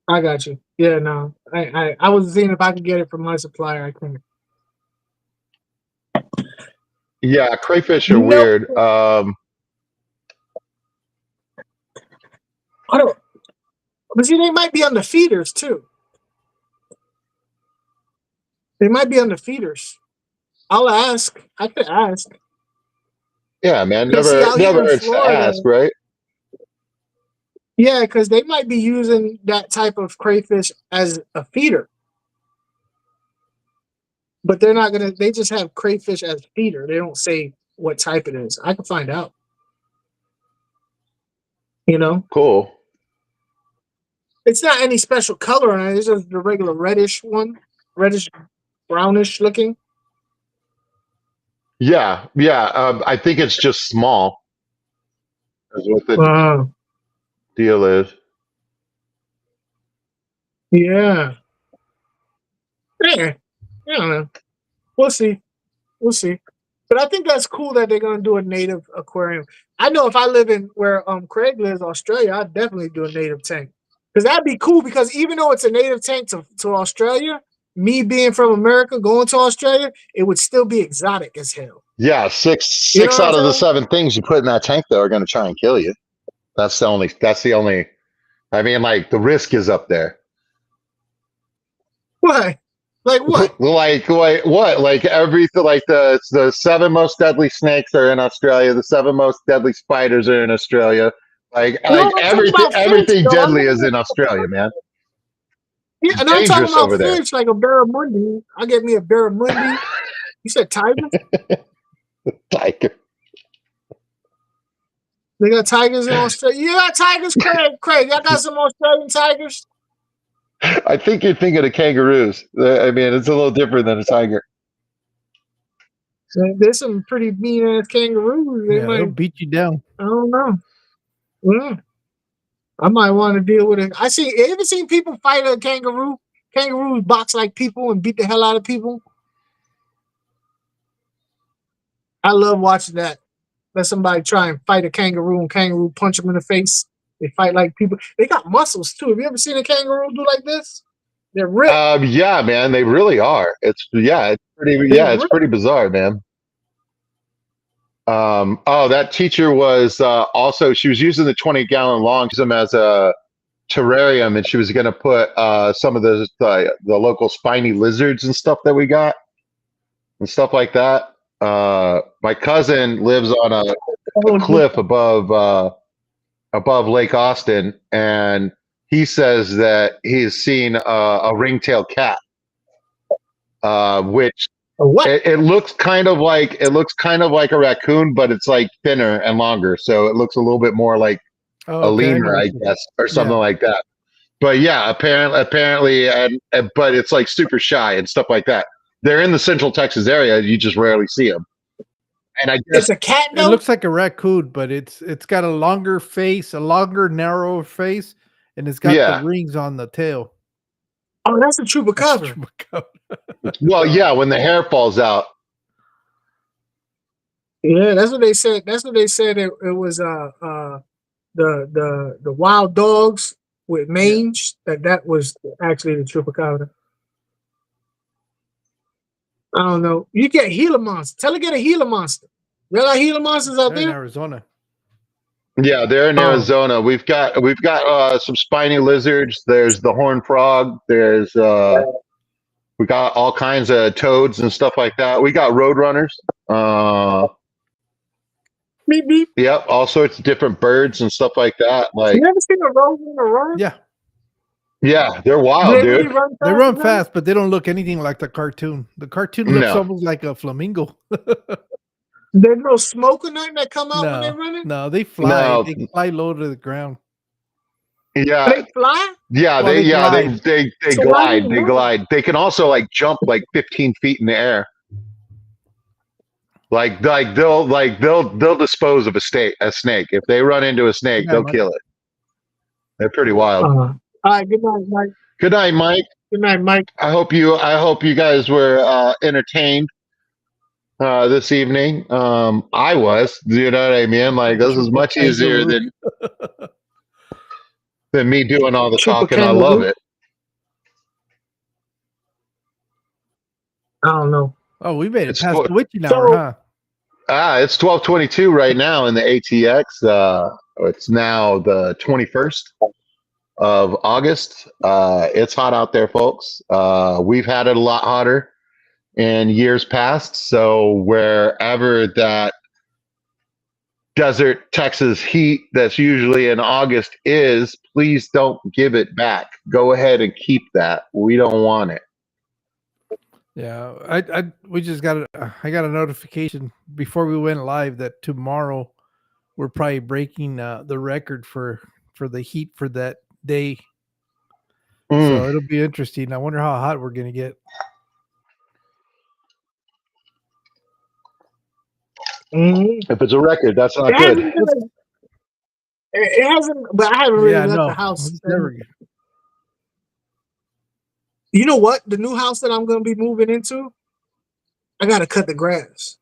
I got you. Yeah, no, I was seeing if I could get it from my supplier. I couldn't. Yeah, crayfish are weird. But see, they might be on the feeders too. They might be on the feeders. I'll ask. I could ask. Yeah, man. See, out here Never in hurts to Florida, ask, right? Yeah, because they might be using that type of crayfish as a feeder. But they're not gonna. They just have crayfish as feeder. They don't say what type it is. I can find out. You know, Cool. it's not any special color on it. It's just the regular reddish one, reddish brownish looking. Yeah, yeah. I think it's just small. Is what the deal is. Yeah. Yeah. I don't know. We'll see. We'll see. But I think that's cool that they're gonna do a native aquarium. I know if I live in where Craig lives, Australia, I'd definitely do a native tank. Because that'd be cool because even though it's a native tank to Australia, me being from America going to Australia, it would still be exotic as hell. Yeah, six out of the 7 things you put in that tank though are gonna try and kill you. That's the only I mean, like the risk is up there. What? Like what? Like what? Like everything. Like the 7 most deadly snakes are in Australia. The 7 most deadly spiders are in Australia. Like everything deadly is in Australia, man. Yeah, and I'm talking about fish like a barramundi. I get me a barramundi. You said tiger? Tiger. They got tigers in Australia. You got tigers, Craig. Y'all got some Australian tigers? I think you're thinking of kangaroos. I mean, it's a little different than a tiger. There's some pretty mean ass kangaroos. They'll beat you down. I don't know. Yeah. I might want to deal with it. You ever seen people fight a kangaroo? Kangaroos box like people and beat the hell out of people. I love watching that. Let somebody try and fight a kangaroo and kangaroo punch them in the face. They fight like people. They got muscles too. Have you ever seen a kangaroo do like this? They're ripped. Yeah, man, they really are. It's pretty bizarre, man. That teacher was also, she was using the 20-gallon long as a terrarium, and she was going to put some of the local spiny lizards and stuff that we got and stuff like that. My cousin lives on a cliff above Lake Austin, and he says that he's seen a ringtail cat, which What? it looks kind of like a raccoon, but it's like thinner and longer, so it looks a little bit more like Oh, a okay, lemur, I guess, or something like that. But yeah, apparently, but it's like super shy and stuff like that. They're in the Central Texas area. You just rarely see them. And I guess It's a cat It though. looks like a raccoon, but it's got a longer face, a longer, narrower face, and it's got Yeah. the rings on the tail. Oh, that's a chupacabra. Well, yeah, when the hair falls out. Yeah, that's what they said. That's what they said. It was the wild dogs with mange. That was actually the chupacabra. I don't know. You get Gila monster. Tell her get a Gila monster. There are Gila monsters out They're in there. Arizona. Yeah, they're in Oh. Arizona. We've got some spiny lizards. There's the horned frog. There's we got all kinds of toads and stuff like that. We got roadrunners. Beep beep. Yep, all sorts of different birds and stuff like that. Like, You ever seen a roadrunner run? Yeah, yeah, they're Do wild, they dude. really run fast? they run enough? fast, but they don't look anything like the cartoon. The cartoon looks No. almost like a flamingo. There's no smoke or nothing that come out when they're running. No, they fly. No. They fly low to the ground. Yeah, They fly. yeah, Well, they they glide. they So why do glide. you They run? glide. They can also like jump like 15 feet in the air. Like they'll dispose of a snake if they run into a snake. Yeah, They'll Mike. kill it. They're pretty wild. All right. Good night, Mike. Good night, Mike. Good night, Mike. I hope you guys were entertained this evening. I was. You know what I mean? Like, this is much easier than me doing all the Super talking. I love kangaroo. it. I don't know. Oh, we made it It's past for- the witching hour, So- huh? It's 12:22 right now in the ATX. It's now the 21st of August. It's hot out there, folks. We've had it a lot hotter in years past. So wherever that desert Texas heat that's usually in August is, please don't give it back. Go ahead and keep that. We don't want it. Yeah, we just got I got a notification before we went live that tomorrow we're probably breaking the record for the heat for that day. So it'll be interesting. I wonder how hot we're gonna get. If it's a record, that's not It good. hasn't been it hasn't, but I haven't really left no, the house. it's never good. You know what? The new house that I'm going to be moving into, I got to cut the grass.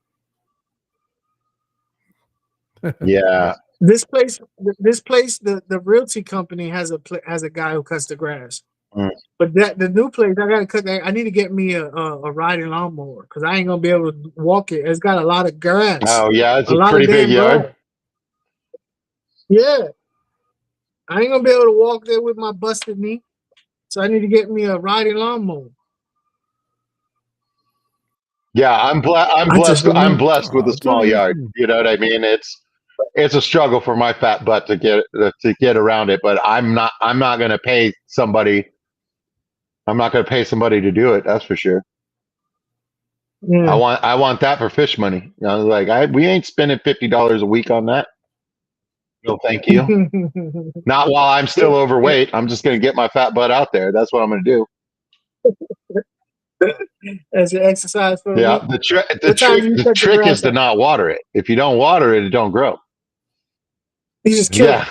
Yeah. This place, the realty company has a guy who cuts the grass. But the new place, I got to cut that. I need to get me a riding lawnmower because I ain't gonna be able to walk it. It's got a lot of grass. Oh yeah, it's a lot pretty of big damn yard. grass. Yeah, I ain't gonna be able to walk there with my busted knee. So I need to get me a riding lawnmower. Yeah, I'm blessed with a it's small only- yard. You know what I mean? It's a struggle for my fat butt to get around it, but I'm not going to pay somebody. I'm not going to pay somebody to do it. That's for sure. Yeah. I want that for fish money. You know, like we ain't spending $50 a week on that. No, thank you. Not while I'm still overweight. I'm just going to get my fat butt out there. That's what I'm going to do. As your exercise for Yeah, the week. the trick is to not water it. If you don't water it, it don't grow. You just kill Yeah.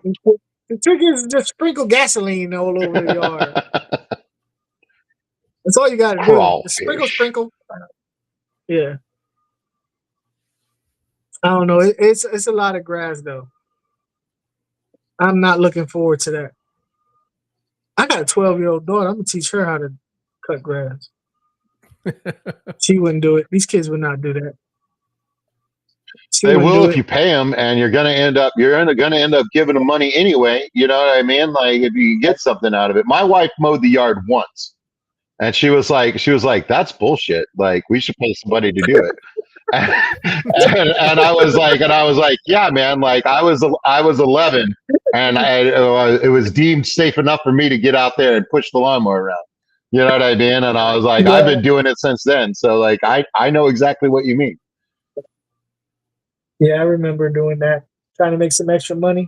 it. The trick is just sprinkle gasoline all over the yard. That's all you got to do. Crawl Just fish. sprinkle. Yeah. I don't know. It's a lot of grass though. I'm not looking forward to that. I got a 12-year-old daughter. I'm gonna teach her how to cut grass. She wouldn't do it. These kids would not do that. She They wouldn't will do if it. you pay them, and you're gonna end up giving them money anyway. You know what I mean? Like if you get something out of it. My wife mowed the yard once, and she was like, "That's bullshit. Like we should pay somebody to do it." And I was like, "Yeah, man. Like I was 11, and it was deemed safe enough for me to get out there and push the lawnmower around. You know what I mean?" And I was like, "I've Yeah, been doing it since then, so like I know exactly what you mean." yeah, I remember doing that, trying to make some extra money,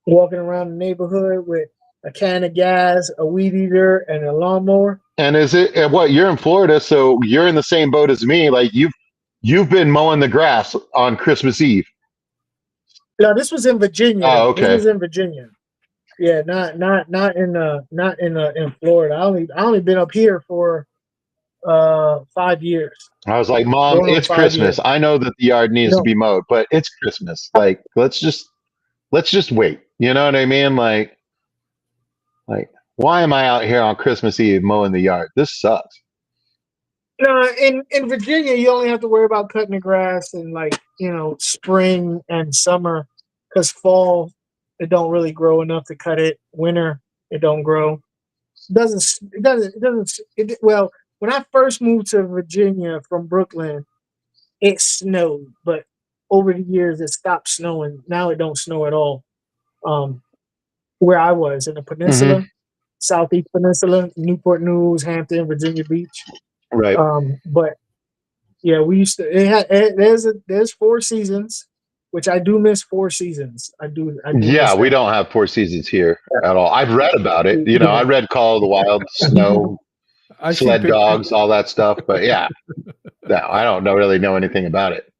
walking around the neighborhood with a can of gas, a weed eater, and a lawnmower. And is it what you're in Florida, so you're in the same boat as me? Like you've been mowing the grass on Christmas Eve. No, this was in Virginia Oh, though. This okay. was in Virginia. Yeah, in Florida. I only been up here for 5 years, I was like, Mom, going on it's 5 years. Christmas. I know that the yard needs to No, be mowed, but it's Christmas. Like, let's just wait. You know what I mean? Like, why am I out here on Christmas Eve mowing the yard? This sucks. no. In Virginia, you only have to worry about cutting the grass in spring and summer, because fall it don't really grow enough to cut it. Winter it don't grow. Well, when I first moved to Virginia from Brooklyn, it snowed, but over the years it stopped snowing. Now it don't snow at all. Um, where I was in the Hmm. peninsula, Southeast Peninsula, Newport News, Hampton, Virginia Beach. Right. But yeah, we used to. There's 4 seasons, which I do miss 4 seasons. I do Yeah, miss we that. don't have 4 seasons here at all. I've read about it. You know, I Yeah. read Call of the Wild, snow, I've seen sled pictures. dogs, all that stuff. But yeah, no, I don't really know anything about it.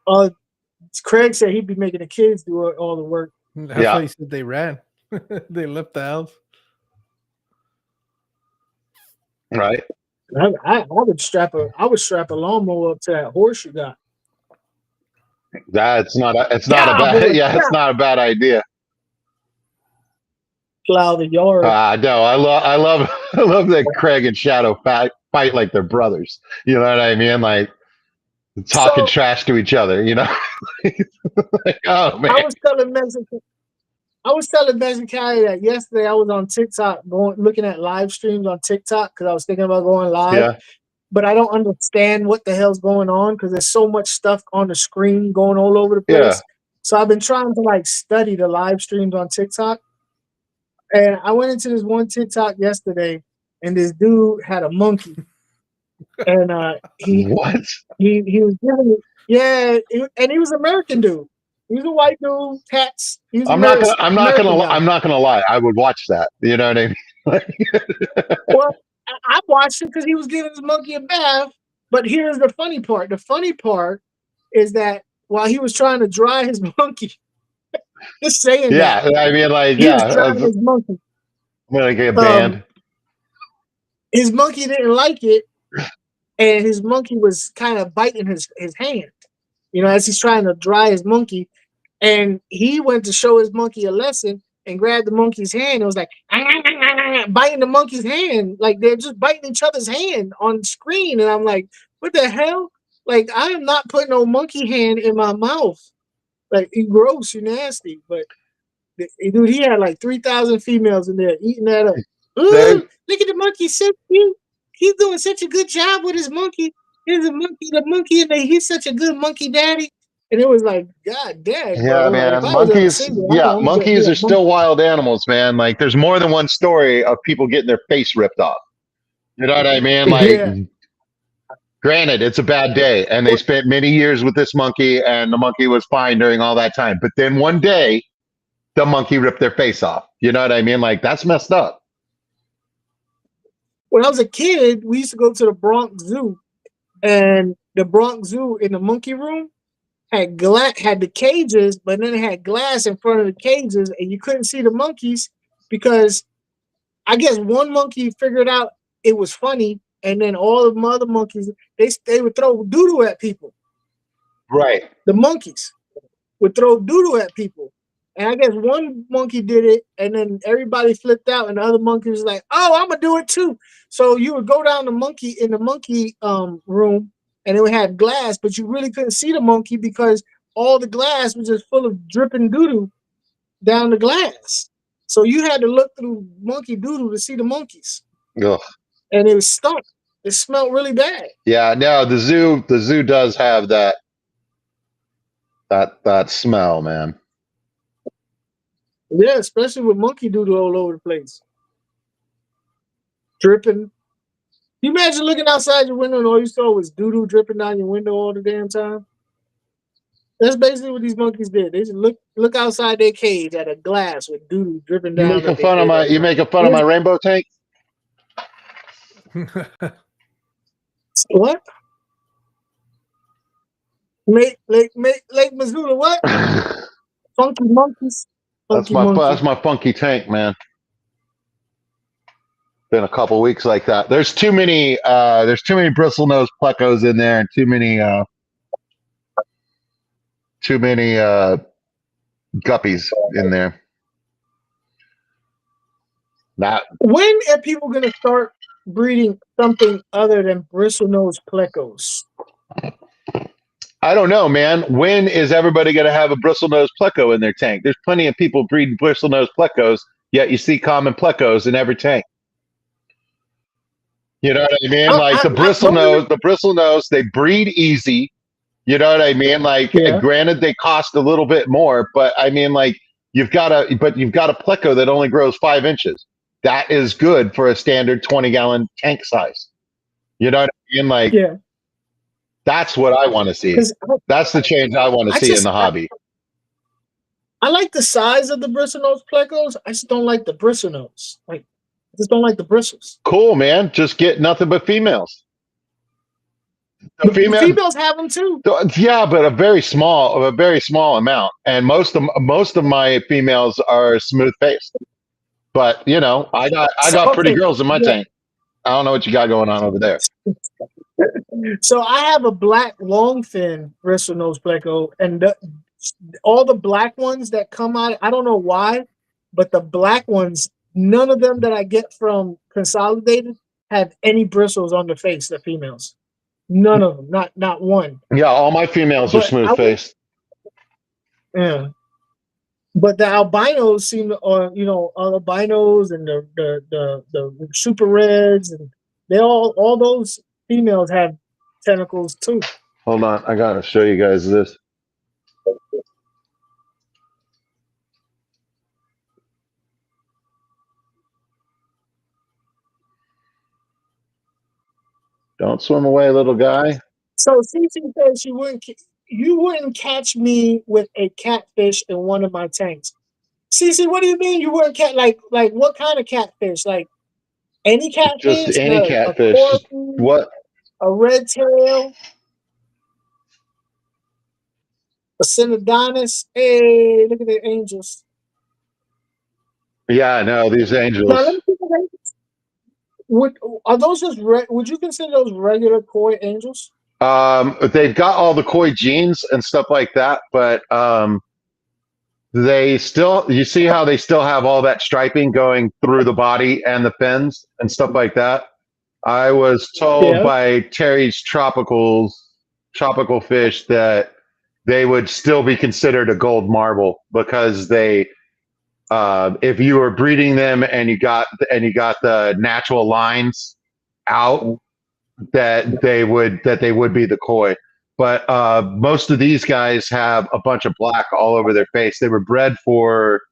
Uh, Craig said he'd be making the kids do all the work. That's Yeah. why he said they ran. They left the house. Right. I would strap a lawnmower up to that horse you got. It's not a Yeah, bad, horse, yeah, yeah. it's not a bad idea. Plow the yard. No, I love that Craig and Shadow fight like they're brothers. You know what I mean? Like talking So trash to each other. You know? Like, oh man, I was telling Mexican. I was telling Mexican that yesterday I was on TikTok looking at live streams on TikTok because I was thinking about going live, yeah, but I don't understand what the hell's going on because there's so much stuff on the screen going all over the yeah. place. So I've been trying to study the live streams on TikTok. And I went into this one TikTok yesterday, and this dude had a monkey, and What? he was giving it, yeah, and he was an American dude. He was a white dude, tats. He was I'm an not gonna. I'm not American gonna. guy. I'm not gonna lie. I would watch that. You know what I mean? Well, I watched it because he was giving his monkey a bath. But here's the funny part. The funny part is that while he was trying to dry his monkey, just saying that Yeah, I mean, like, he was yeah. drying his monkey. I'm gonna get Um, banned. his monkey didn't like it, and his monkey was kind of biting his hand, as he's trying to dry his monkey. And he went to show his monkey a lesson and grabbed the monkey's hand. It was like biting the monkey's hand, like they're just biting each other's hand on screen. And I'm like, what the hell? Like, I am not putting no monkey hand in my mouth. Like, you gross, you nasty. But dude, he had like 3,000 females in there eating that up. They, Ooh, look at the monkey, so cute. He's doing such a good job with his monkey. Here's a monkey, the monkey, and he's such a good monkey daddy. And it was like, God dang, yeah, bro. Like, if man. I was ever Monkeys. single, I Yeah, would only get me monkeys a are monkey. still wild animals, man. Like, there's more than one story of people getting their face ripped off. You know what I mean? Like, Yeah. granted, it's a bad day, and they Well, spent many years with this monkey, and the monkey was fine during all that time. But then one day, the monkey ripped their face off. You know what I mean? Like, that's messed up. when I was a kid, we used to go to the Bronx Zoo, and the Bronx Zoo in the monkey room had the cages, but then it had glass in front of the cages, and you couldn't see the monkeys because I guess one monkey figured out it was funny, and then all of the other monkeys they would throw doodoo at people. Right. The monkeys would throw doodoo at people, And I guess one monkey did it, and then everybody flipped out, and the other monkey was like, "Oh, I'm gonna do it too." So you would go down the monkey room, and it would have glass, but you really couldn't see the monkey because all the glass was just full of dripping doo-doo down the glass. So you had to look through monkey doo-doo to see the monkeys, Ugh. and it was stunk. It smelled really bad. Yeah, no, the zoo does have that smell, man. Yeah, especially with monkey doodle all over the place, dripping. You imagine looking outside your window and all you saw was doodoo dripping down your window all the damn time? That's basically what these monkeys did. They just look outside their cage at a glass with doodoo dripping You down. making fun of my rainbow tank? What? Lake Missoula, what? Funky monkeys. That's my funky tank, man. Been a couple weeks like that. There's too many bristlenose plecos in there, and too many guppies in there. When are people gonna start breeding something other than bristlenose plecos? I don't know, man. When is everybody going to have a bristlenose pleco in their tank? There's plenty of people breeding bristlenose plecos, yet you see common plecos in every tank. You know what I mean? Like the bristlenose, they breed easy. You know what I mean? Like, granted, they cost a little bit more, but I mean, like, you've got a pleco that only grows 5 inches. That is good for a standard 20-gallon tank size. You know what I mean? Like, that's what I want to see. That's the change I want to see in the hobby. I like the size of the bristlenose plecos. I just don't like the bristlenose. Like, I just don't like the bristles. Cool, man. Just get nothing but females. The females have them too. Yeah, but a very small amount. And most of my females are smooth faced. But you know, I got pretty girls in my tank. I don't know what you got going on over there. So I have a black long fin bristlenose pleco, and all the black ones that come out, I don't know why, but the black ones, none of them that I get from Consolidated have any bristles on the face. The females, none of them, not one. Yeah, all my females are smooth faced. Yeah, but the albinos seem to, albinos and the super reds, and they all those females have tentacles too. Hold on, I gotta show you guys this. Don't swim away, little guy. So Cece says you wouldn't catch me with a catfish in one of my tanks. Cece, what do you mean you wouldn't catch? Like what kind of catfish? Like any catfish? Just any catfish. What? A red tail? A Synodontis? Hey, look at the angels. Yeah, no, these angels. Now, are those just would you consider those regular koi angels? They've got all the koi genes and stuff like that, but they still, you see how they still have all that striping going through the body and the fins and stuff like that. I was told by Terry's tropical fish that they would still be considered a gold marble because they, if you were breeding them and you got the natural lines out, that they would be the koi. But most of these guys have a bunch of black all over their face. They were bred for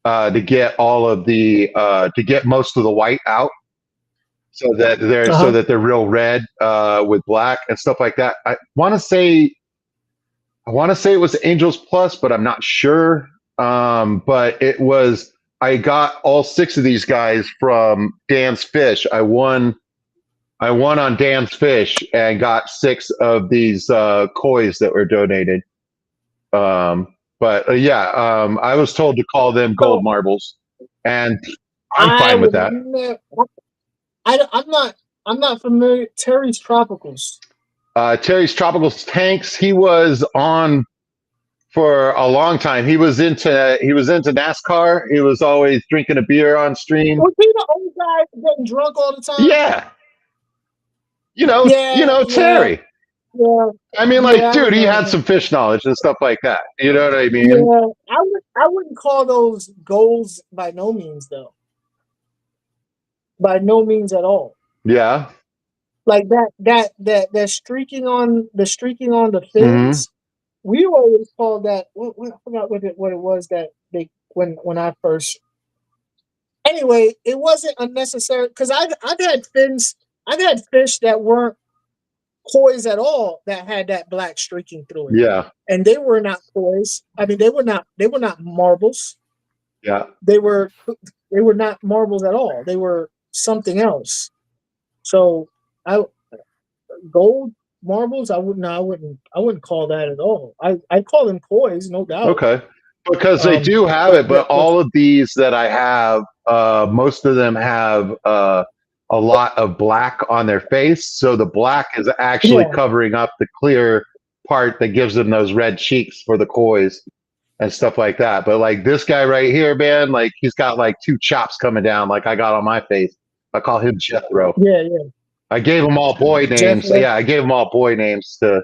to get all of the to get most of the white out, so that they're real red with black and stuff like that. I want to say it was Angels Plus, but I'm not sure. But it was, I got all 6 of these guys from Dan's Fish. I won on Dan's Fish and got 6 of these kois that were donated. I was told to call them gold marbles, and I'm fine with that. I'm not familiar. Terry's Tropicals. Terry's Tropicals tanks. He was on for a long time. He was into NASCAR. He was always drinking a beer on stream. Was he the old guy getting drunk all the time? Yeah. Yeah. Terry. Yeah. I mean, Yeah, like, I dude, he remember had him. some fish knowledge and stuff like that. You know what I mean? Yeah, I wouldn't call those goals by no means though. By no means at all. Yeah. Like that streaking on the hmm fins. We always called that. I forgot what it was that they when I first. Anyway, it wasn't unnecessary because I've had fins. I've had fish that weren't koi's at all that had that black streaking through it, Yeah. and they were not koi's. I mean, they were not marbles. Yeah. They were not marbles at all. They were something else. So gold marbles, I wouldn't call that at all. I'd call them koi's, no doubt. Okay. Because they do have it, but all of these that I have, most of them have a lot of black on their face. So the black is actually covering up the clear part that gives them those red cheeks for the koi's and stuff like that. But like this guy right here, man, like he's got like two chops coming down like I got on my face. I call him Jethro. Yeah. I gave them all boy names. Jethro. Yeah, I gave them all boy names to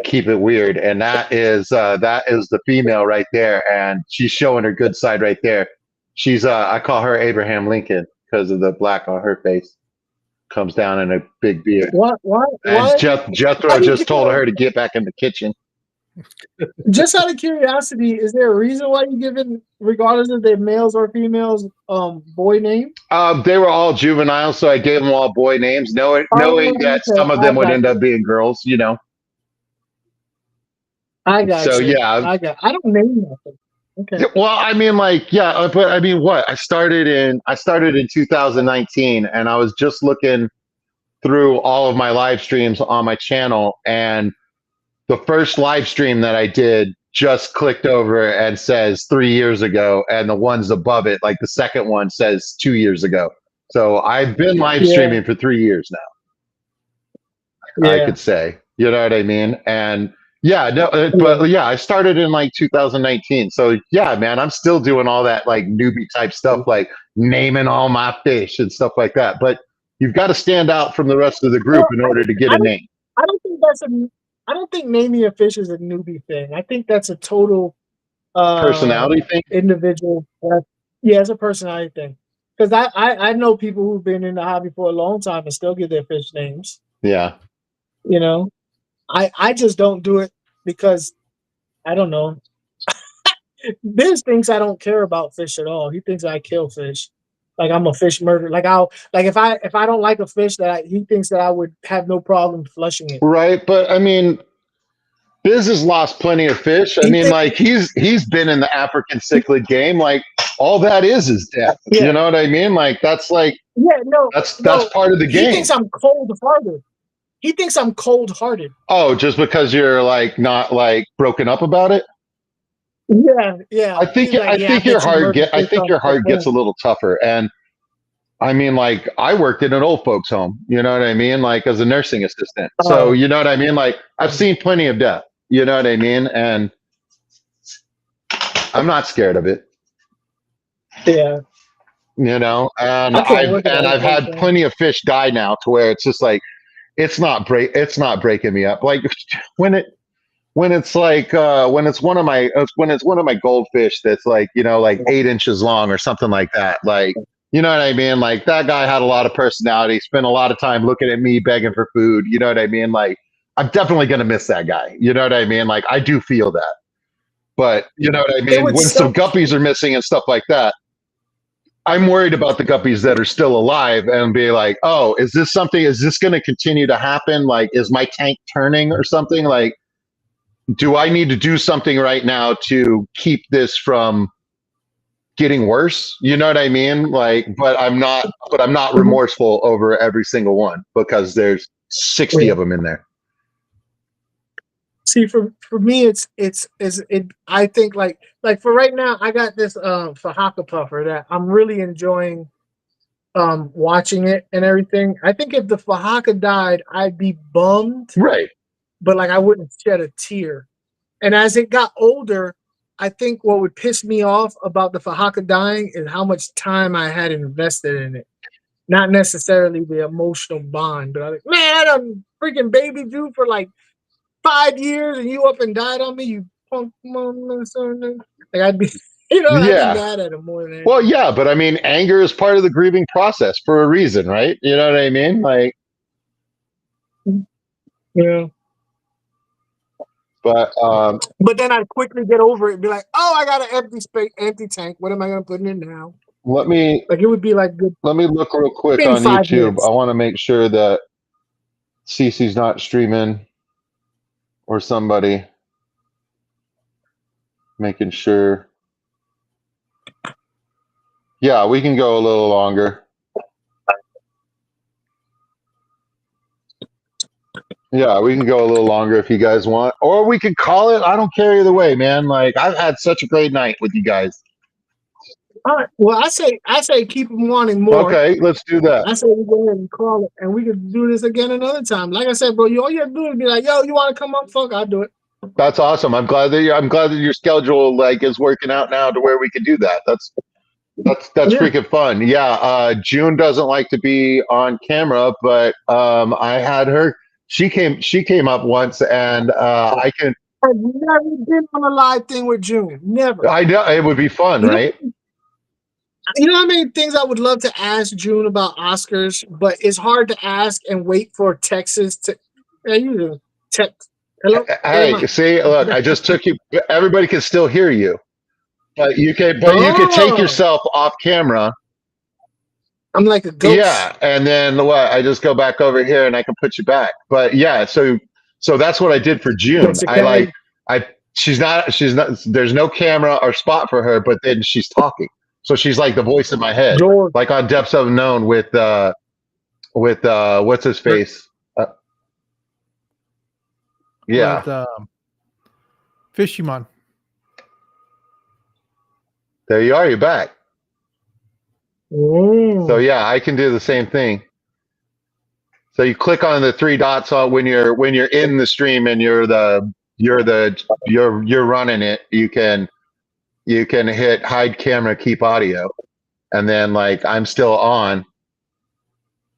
keep it weird. And that is the female right there, and she's showing her good side right there. She's I call her Abraham Lincoln because of the black on her face. Comes down in a big beard. What? And Jethro just told her to get back in the kitchen. Just out of curiosity, is there a reason why you giving, regardless if they're males or females, boy name? They were all juveniles, so I gave them all boy names, knowing that some of them would end up being girls. You know. I got so you. yeah, I don't name nothing. Okay. Well, I mean, like, yeah, but I mean, what I started in 2019, and I was just looking through all of my live streams on my channel, and the first live stream that I did just clicked over and says 3 years ago, and the ones above it, like the second one, says 2 years ago. So I've been live streaming for 3 years now. I could say, you know what I mean? And yeah, no, but yeah, I started in like 2019. So yeah, man, I'm still doing all that like newbie type stuff, like naming all my fish and stuff like that. But you've got to stand out from the rest of the group in order to get a name. I don't think naming a fish is a newbie thing. I think that's a total personality thing. Individual, yeah, it's a personality thing. Because I know people who've been in the hobby for a long time and still give their fish names. Yeah. You know, I just don't do it because I don't know. Biz thinks I don't care about fish at all. He thinks I kill fish. Like I'm a fish murderer. Like if I don't like a fish he thinks that I would have no problem flushing it. Right, but I mean, Biz has lost plenty of fish. I mean, like he's been in the African cichlid game. Like all that is death. Yeah. You know what I mean? Like that's like that's part of the game. He thinks I'm cold-hearted. He thinks I'm cold-hearted. Oh, just because you're like not like broken up about it? Yeah. I think your heart gets a little tougher. And I mean, like I worked in an old folks home, you know what I mean? Like as a nursing assistant. So you know what I mean? Like I've seen plenty of death, you know what I mean? And I'm not scared of it. Yeah. You know, and I've had plenty of fish die now to where it's just like it's not breaking me up. Like when it's one of my goldfish that's like, you know, like 8 inches long or something like that. Like, you know what I mean? Like that guy had a lot of personality, spent a lot of time looking at me begging for food. You know what I mean? Like I'm definitely going to miss that guy. You know what I mean? Like I do feel that, but you know what I mean? When some guppies are missing and stuff like that, I'm worried about the guppies that are still alive and be like, oh, is this going to continue to happen? Like, is my tank turning or something? Like, do I need to do something right now to keep this from getting worse? You know what I mean? Like, but I'm not remorseful over every single one because there's 60 of them in there. See, for me, I think like for right now, I got this Fahaka puffer that I'm really enjoying watching it and everything. I think if the Fahaka died, I'd be bummed. Right. But like I wouldn't shed a tear. And as it got older, I think what would piss me off about the Fahaka dying is how much time I had invested in it. Not necessarily the emotional bond, but I was like, man, I done freaking babied you for like 5 years and you up and died on me, you punk mother. Like I'd be, I'd be mad at him more than anything. Well, yeah, but I mean, anger is part of the grieving process for a reason, right? You know what I mean? Like, yeah. But then I'd quickly get over it and be like, oh, I got an empty tank. What am I gonna put in it now? let me Like it would be like good. let me look real quick Maybe on 5 YouTube. minutes. I want to make sure that Cece's not streaming or somebody making sure. Yeah, we can go a little longer. Yeah, we can go a little longer if you guys want, or we could call it. I don't care either way, man. Like I've had such a great night with you guys. All right. Well, I say keep them wanting more. Okay, let's do that. I say we go ahead and call it, and we could do this again another time. Like I said, bro, all you have to do is be like, yo, you want to come up? Fuck, I'll do it. That's awesome. I'm glad that your schedule like is working out now to where we can do that. That's freaking fun. Yeah. June doesn't like to be on camera, but I had her. She came up once, and I can. I've never been on a live thing with June. Never. I know it would be fun, right? You know how many things I would love to ask June about Oscars, but it's hard to ask and wait for Texas to. Hey, you text. Hello. Hey, see, look, I just took you. Everybody can still hear you, but you can take yourself off camera. I'm like a ghost. Yeah, and then what? I just go back over here and I can put you back. But yeah, so that's what I did for June. She's not. There's no camera or spot for her, but then she's talking. So she's like the voice in my head, like on Depths Unknown with what's his face? Yeah, Fishroom. There you are. You're back. Mm. So yeah, I can do the same thing. So you click on the 3 dots on when you're in the stream and you're running it. You can hit hide camera, keep audio, and then like I'm still on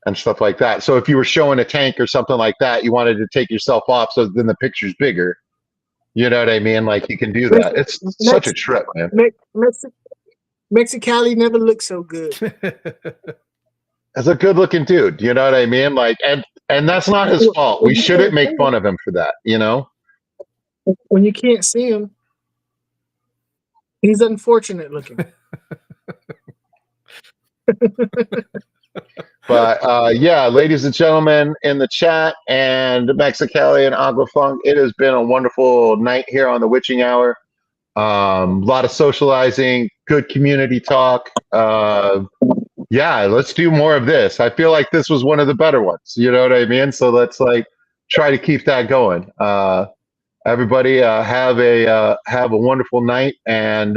and stuff like that. So if you were showing a tank or something like that, you wanted to take yourself off so then the picture's bigger. You know what I mean? Like you can do that. It's such a trip, man. Mexicali never looked so good. As a good looking dude, you know what I mean? Like and that's not his fault. We shouldn't make fun of him for that, you know? When you can't see him, he's unfortunate looking. But yeah, ladies and gentlemen in the chat and Mexicali and Aguafunk, it has been a wonderful night here on the Witching Hour. A lot of socializing, good community talk. Yeah, let's do more of this. I feel like this was one of the better ones. You know what I mean? So let's like try to keep that going. Everybody have a wonderful night, and